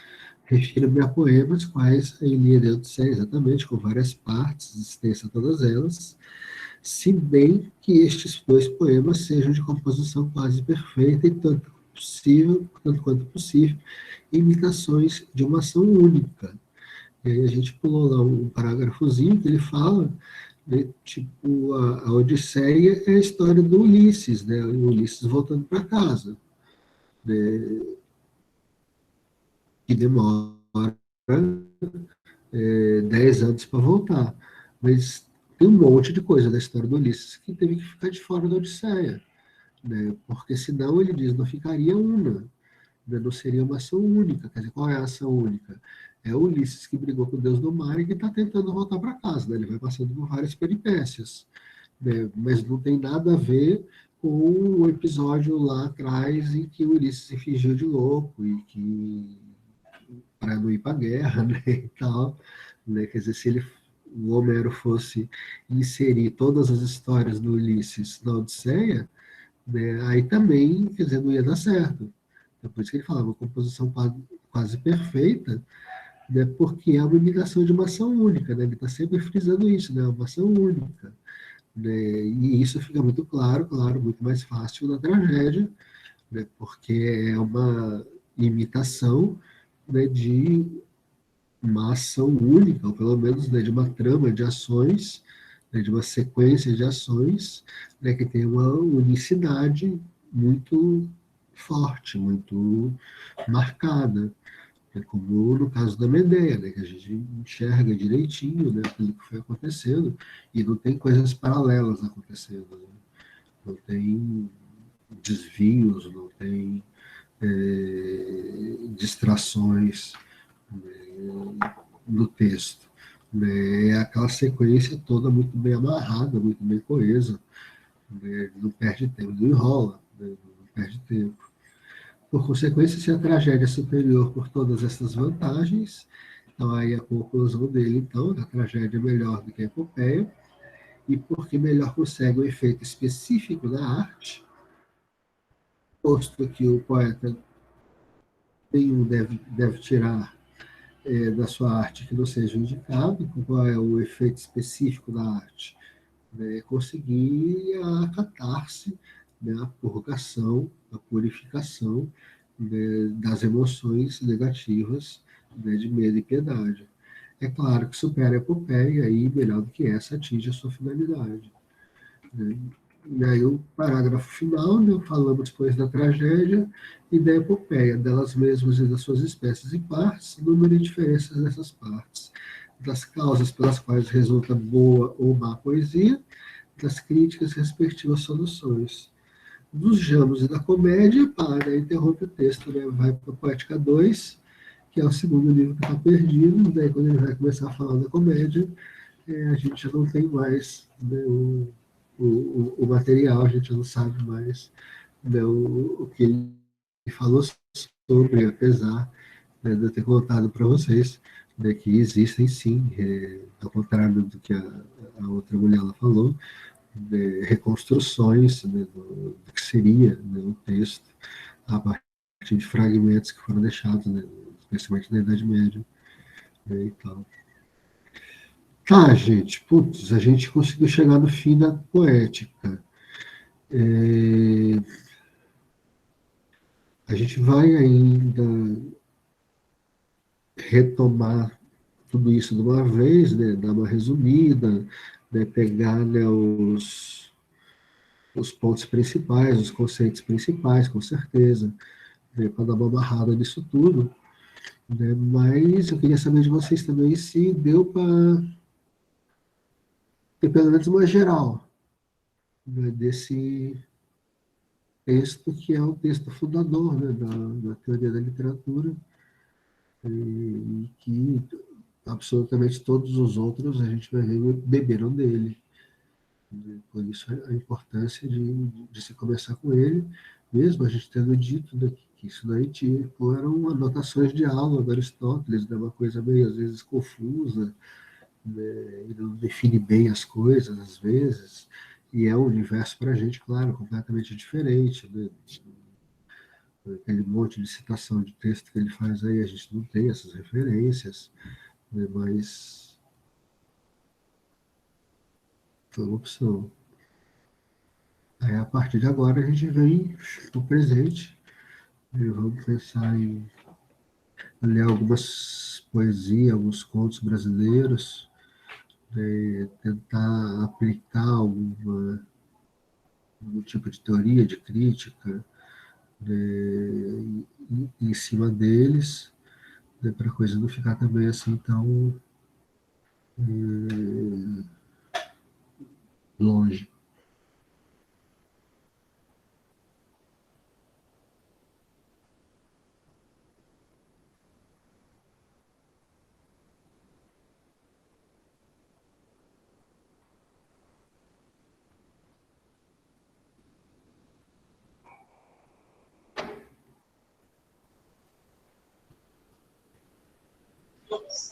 refiro-me a poemas quais a Ilíada e a Odisseia, exatamente, com várias partes, extensa todas elas, se bem que estes dois poemas sejam de composição quase perfeita e tanto quanto possível, imitações de uma ação única. E aí a gente pulou lá um parágrafozinho que ele fala, né, tipo, a Odisseia é a história do Ulisses, né, o Ulisses voltando para casa, né, que demora 10 anos para voltar. Mas tem um monte de coisa da história do Ulisses que teve que ficar de fora da Odisseia, né, porque senão ele diz, não ficaria uma, né, não seria uma ação única. Quer dizer, qual é a ação única? É o Ulisses que brigou com Deus do mar e que está tentando voltar para casa, né? Ele vai passando por várias peripécias, né? Mas não tem nada a ver com o episódio lá atrás em que o Ulisses se fingiu de louco e que para não ir para a guerra, né, e tal, né? Quer dizer, se ele, o Homero fosse inserir todas as histórias do Ulisses na Odisseia, né, aí também, quer dizer, não ia dar certo. É por isso que ele falava, uma composição quase perfeita, né, porque é uma imitação de uma ação única, né, ele está sempre frisando isso, né, uma ação única. Né, e isso fica muito claro, muito mais fácil na tragédia, né, porque é uma imitação, né, de uma ação única, ou pelo menos, né, de uma trama de ações, né, de uma sequência de ações, né, que tem uma unicidade muito forte, muito marcada, né, como no caso da Medeia, né, que a gente enxerga direitinho, né, aquilo que foi acontecendo, e não tem coisas paralelas acontecendo, né? Não tem desvios, não tem distrações, né, no texto. Né? É aquela sequência toda muito bem amarrada, muito bem coesa, né? Não perde tempo, não enrola, né? Não perde tempo. Por consequência, se a tragédia é superior por todas essas vantagens, então aí a conclusão dele, então, a tragédia é melhor do que a epopeia, e porque melhor consegue o efeito específico da arte, posto que o poeta nenhum deve tirar da sua arte que não seja indicado, qual é o efeito específico da arte, né? Conseguir a catarse, né? A purgação, a purificação, né? Das emoções negativas, né? De medo e piedade. É claro que supera a epopeia e, melhor do que essa, atinge a sua finalidade. Né? E aí o parágrafo final, né, falamos depois da tragédia e da epopeia, delas mesmas e das suas espécies e partes, número e diferenças dessas partes, das causas pelas quais resulta boa ou má poesia, das críticas respectivas soluções. Dos jamos e da comédia, para, interrompe o texto, né, vai para a Poética 2, que é o segundo livro que está perdido, daí quando ele vai começar a falar da comédia, a gente já não tem mais, né, o material, a gente não sabe mais, né, o que ele falou sobre, apesar, né, de eu ter contado para vocês, né, que existem sim, ao contrário do que a outra mulher ela falou, né, reconstruções, né, do que seria, né, o texto, a partir de fragmentos que foram deixados, né, especialmente na Idade Média, né, e tal. Tá, gente, putz, a gente conseguiu chegar no fim da poética. É, a gente vai ainda retomar tudo isso de uma vez, né, dar uma resumida, né, pegar, né, os pontos principais, os conceitos principais, com certeza, né, para dar uma barrada nisso tudo. Né, mas eu queria saber de vocês também se deu para ter pelo menos uma geral, né, desse texto que é o texto fundador, né, da teoria da literatura, e que absolutamente todos os outros a gente vai ver beberam dele. Por isso a importância de se começar com ele, mesmo a gente tendo dito, né, que isso daí foram anotações de aula do Aristóteles, né, uma coisa meio às vezes confusa, né, ele não define bem as coisas às vezes, e é um universo para a gente, claro, completamente diferente, né? Aquele monte de citação de texto que ele faz aí, a gente não tem essas referências, né, mas foi uma opção. Aí, a partir de agora, a gente vem no presente, e vamos pensar em ler algumas poesias, alguns contos brasileiros, né, tentar aplicar algum tipo de teoria, de crítica, né, em cima deles, né, para a coisa não ficar também assim tão longe.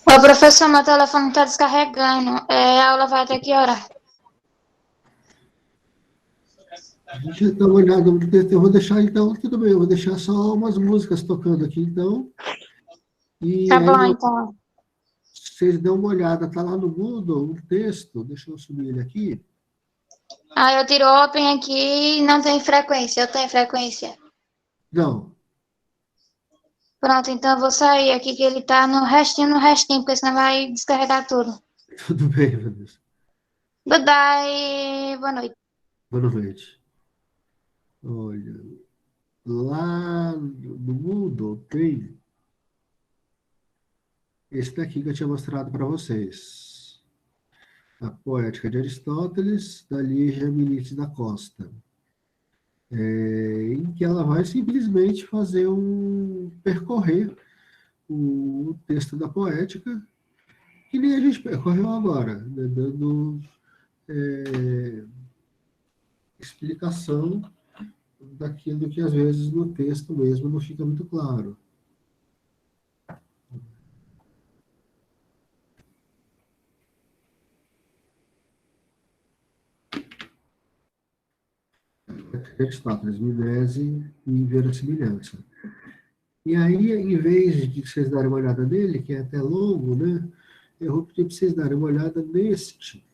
Ô, professor, meu telefone tá descarregando. A aula vai até que hora? A gente dá uma olhada no texto, eu vou deixar então, tudo bem, eu vou deixar só umas músicas tocando aqui então, e Tá aí bom, então. vocês dão uma olhada, tá lá no Moodle, o texto, deixa eu subir ele aqui. Ah, eu tiro Open aqui e não tem frequência. Eu tenho frequência. Não, Pronto, então eu vou sair aqui que ele tá no restinho, porque senão vai descarregar tudo. tudo bem, Vanessa. Goodbye, boa noite. Boa noite. Olha, lá no mundo tem esse daqui que eu tinha mostrado para vocês. A Poética de Aristóteles, da Lígia Milites da Costa. Em que ela vai simplesmente fazer percorrer o texto da poética, que nem a gente percorreu agora, né, dando explicação daquilo que às vezes no texto mesmo não fica muito claro. Aristóteles, mimese e verossimilhança. E aí, em vez de vocês darem uma olhada nele, que é até longo, né, eu vou pedir para vocês darem uma olhada neste,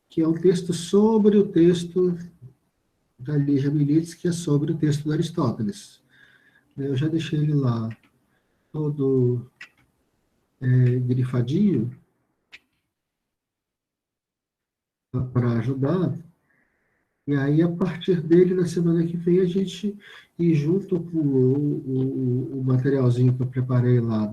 que é um texto sobre o texto da Lígia Milites, que é sobre o texto de Aristóteles. Eu já deixei ele lá todo grifadinho para ajudar. E aí, a partir dele, na semana que vem, a gente ir junto com o materialzinho que eu preparei lá,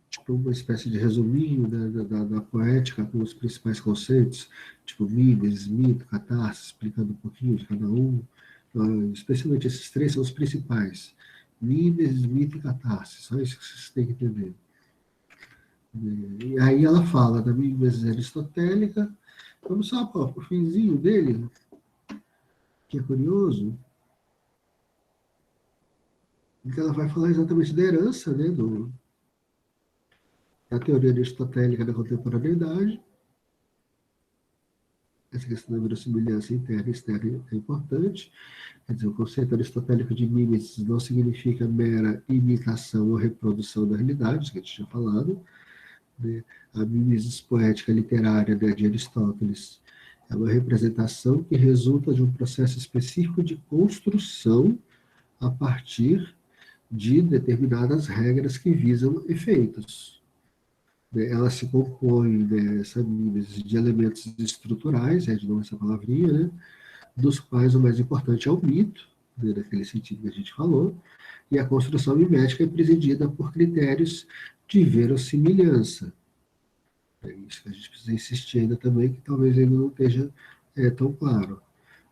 tipo uma espécie de resuminho da poética com os principais conceitos, tipo Mimes, mito, catarse, explicando um pouquinho de cada um. Então, especialmente esses três são os principais. Mimes, mito e catarse, só isso que vocês têm que entender. E aí ela fala da mimesis aristotélica. Vamos só para o finzinho dele, que é curioso, em que ela vai falar exatamente da herança, né, da teoria aristotélica da contemporaneidade. Essa questão da verossimilhança interna e externa é importante. Quer dizer, o conceito aristotélico de mimesis não significa mera imitação ou reprodução da realidade, que a gente tinha falado. Né? A mimesis poética literária, né, de Aristóteles é uma representação que resulta de um processo específico de construção a partir de determinadas regras que visam efeitos. Ela se compõe, né, essa mimesis, de elementos estruturais, de novo essa palavrinha, né, dos quais o mais importante é o mito, né, naquele sentido que a gente falou, e a construção mimética é presidida por critérios de verossimilhança. É isso que a gente precisa insistir ainda também, que talvez ele não esteja tão claro.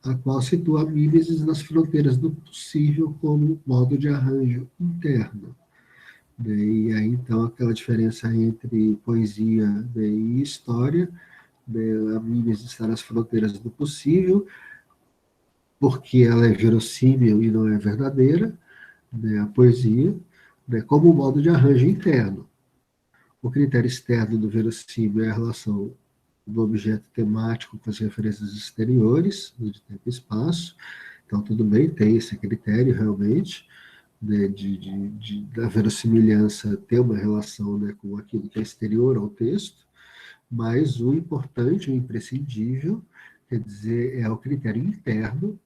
A qual situa a mimesis nas fronteiras do possível como modo de arranjo interno. E aí, então, aquela diferença entre poesia, né, e história, né, a mimesis está nas fronteiras do possível, porque ela é verossímil e não é verdadeira, né, a poesia, né, como modo de arranjo interno. O critério externo do verossímil é a relação do objeto temático com as referências exteriores, de tempo e espaço. Então, tudo bem, tem esse critério realmente, né, da verossimilhança ter uma relação, né, com aquilo que é exterior ao texto, mas o importante, o imprescindível, quer dizer, é o critério interno,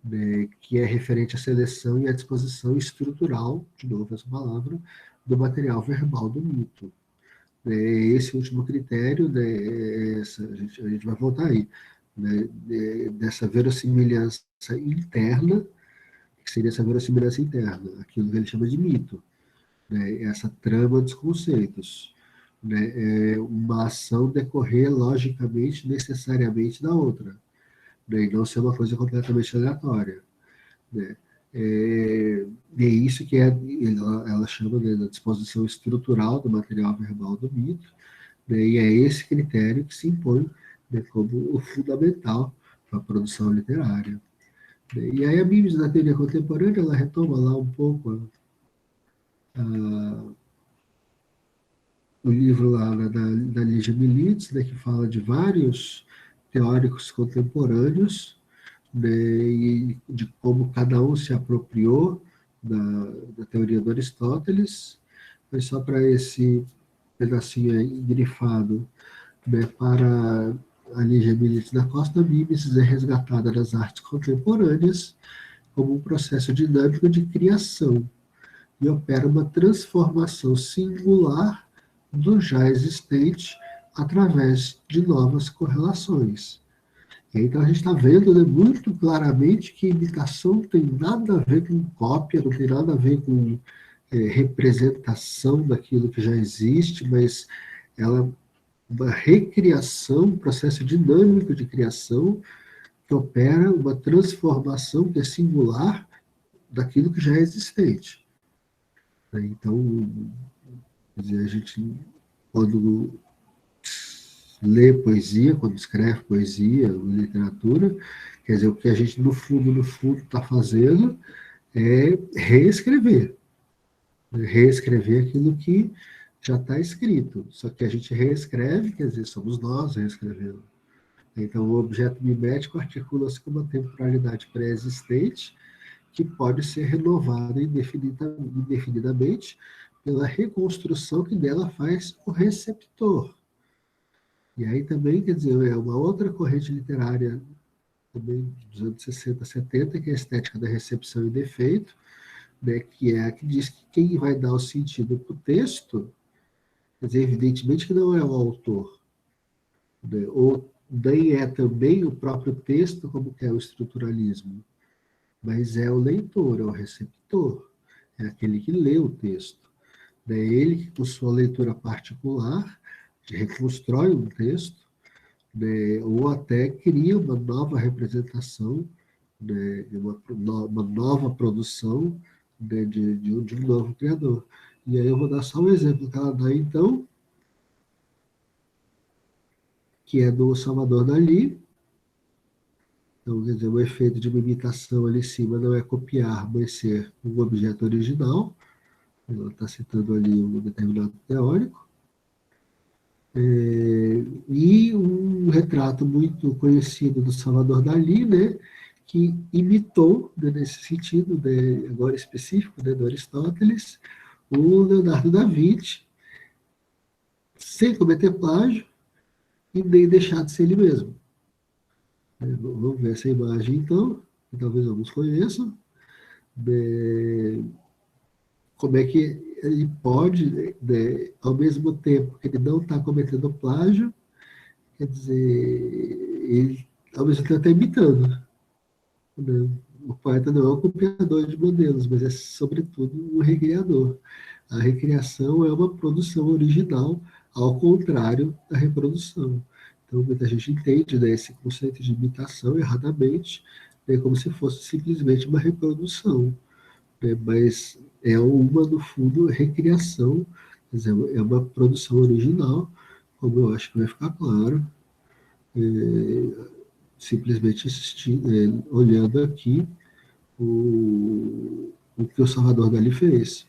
né, que é referente à seleção e à disposição estrutural, de novo essa palavra, do material verbal do mito. Esse último critério, né, a gente vai voltar aí, né, dessa verossimilhança interna, que seria essa verossimilhança interna, aquilo que ele chama de mito, né, essa trama dos conceitos, né, uma ação decorrer logicamente, necessariamente da outra, né, e não ser uma coisa completamente aleatória. Né. É isso que ela chama, né, da disposição estrutural do material verbal do mito, né, e é esse critério que se impõe, né, como o fundamental para a produção literária. Né. E aí a Mimes, na teoria contemporânea, ela retoma lá um pouco o livro lá, né, da Lígia Milites, né, que fala de vários teóricos contemporâneos, né, e de como cada um se apropriou da teoria do Aristóteles. Mas só para esse pedacinho aí grifado, né, para a Lígia Milites da Costa, Mimesis é resgatada das artes contemporâneas como um processo dinâmico de criação e opera uma transformação singular do já existente através de novas correlações. Então a gente está vendo, né, muito claramente que imitação não tem nada a ver com cópia, não tem nada a ver com representação daquilo que já existe, mas ela é uma recriação, um processo dinâmico de criação que opera uma transformação que é singular daquilo que já é existente. Então, quer dizer, a gente, quando lê poesia, quando escreve poesia, literatura, quer dizer, o que a gente, no fundo, está fazendo é reescrever. Reescrever aquilo que já está escrito. Só que a gente reescreve, quer dizer, somos nós reescrevendo. Então, o objeto mimético articula-se com uma temporalidade pré-existente que pode ser renovada indefinidamente pela reconstrução que dela faz o receptor. E aí também, quer dizer, é uma outra corrente literária também dos anos 60, 70, que é a estética da recepção e defeito, né, que é a que diz que quem vai dar o sentido para o texto, quer dizer, evidentemente que não é o autor, né, ou nem é também o próprio texto, como que é o estruturalismo, mas é o leitor, é o receptor, é aquele que lê o texto. É ele que, com sua leitura particular, reconstrói um texto, né, ou até cria uma nova representação, né, uma nova produção, né, de um novo criador. E aí eu vou dar só um exemplo que ela dá, então, que é do Salvador Dalí. Então, quer dizer, o efeito de uma imitação ali em cima não é copiar, mas ser um objeto original. Ela está citando ali um determinado teórico. E um retrato muito conhecido do Salvador Dalí, né, que imitou, né, nesse sentido, né, agora específico, né, do Aristóteles, o Leonardo da Vinci, sem cometer plágio e nem deixar de ser ele mesmo. Vamos ver essa imagem, então, que talvez alguns conheçam. Como é que ele pode, né, ao mesmo tempo que ele não está cometendo plágio, quer dizer, ele ao mesmo tempo está imitando. Né? O poeta não é um copiador de modelos, mas é, sobretudo, um recriador. A recriação é uma produção original, ao contrário da reprodução. Então, muita gente entende, né, esse conceito de imitação erradamente, né, como se fosse simplesmente uma reprodução. Né, mas é uma, no fundo, recriação, quer dizer, é uma produção original, como eu acho que vai ficar claro, simplesmente olhando aqui o que o Salvador Dalí fez.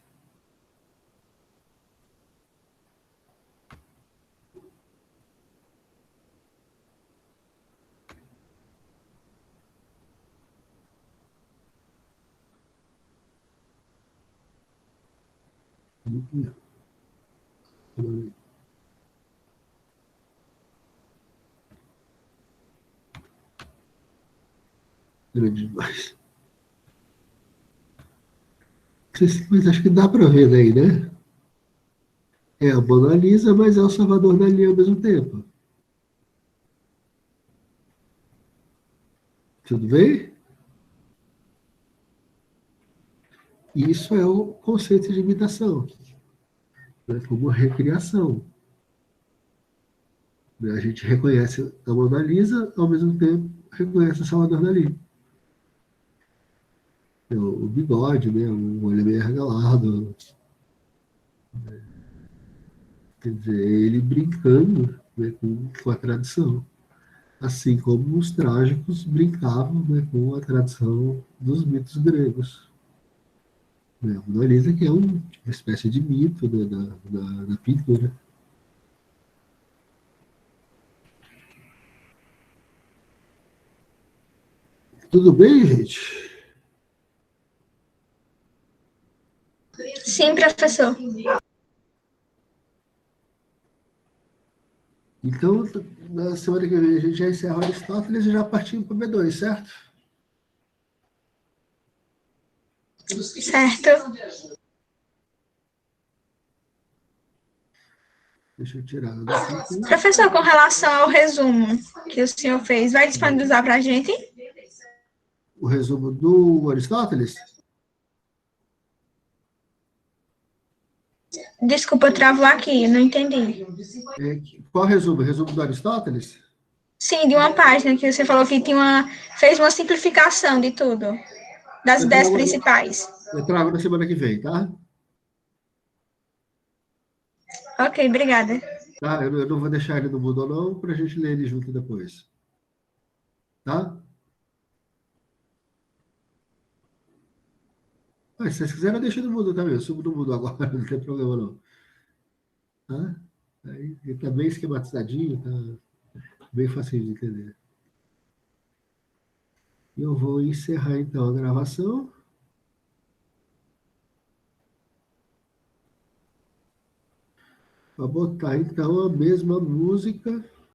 Grande demais. Mas acho que dá para ver daí, né? É a Mona Lisa, mas é o Salvador Dalí ao mesmo tempo. Tudo bem? Isso é o conceito de imitação, né? Como recriação. A gente reconhece a Mona Lisa, ao mesmo tempo reconhece o Salvador Dalí. O bigode, né? O olho meio arregalado. Quer dizer, ele brincando, né, com a tradição. Assim como os trágicos brincavam, né, com a tradição dos mitos gregos. Né? A Mona Lisa, que é uma espécie de mito, né, da pintura. Tudo bem, gente? Sim, professor. Então, na semana que vem a gente já encerra o Aristóteles e já partimos para o B2, certo? Certo. Deixa eu tirar daqui. Professor, com relação ao resumo que o senhor fez, vai disponibilizar para a gente? O resumo do Aristóteles? Desculpa, travou aqui, não entendi. Qual resumo? O resumo do Aristóteles? Sim, de uma página que você falou que fez uma simplificação de tudo, das Eu ideias trago, principais. eu trago na semana que vem, tá? Ok, obrigada. Tá? Eu não vou deixar ele no Moodle, não, para a gente ler ele junto depois. Tá? Mas se vocês quiserem, eu deixo no Moodle também. Eu subo no Moodle agora, não tem problema não. Tá? Aí, ele tá bem esquematizadinho, tá bem fácil de entender. Eu vou encerrar então a gravação. Para botar então a mesma música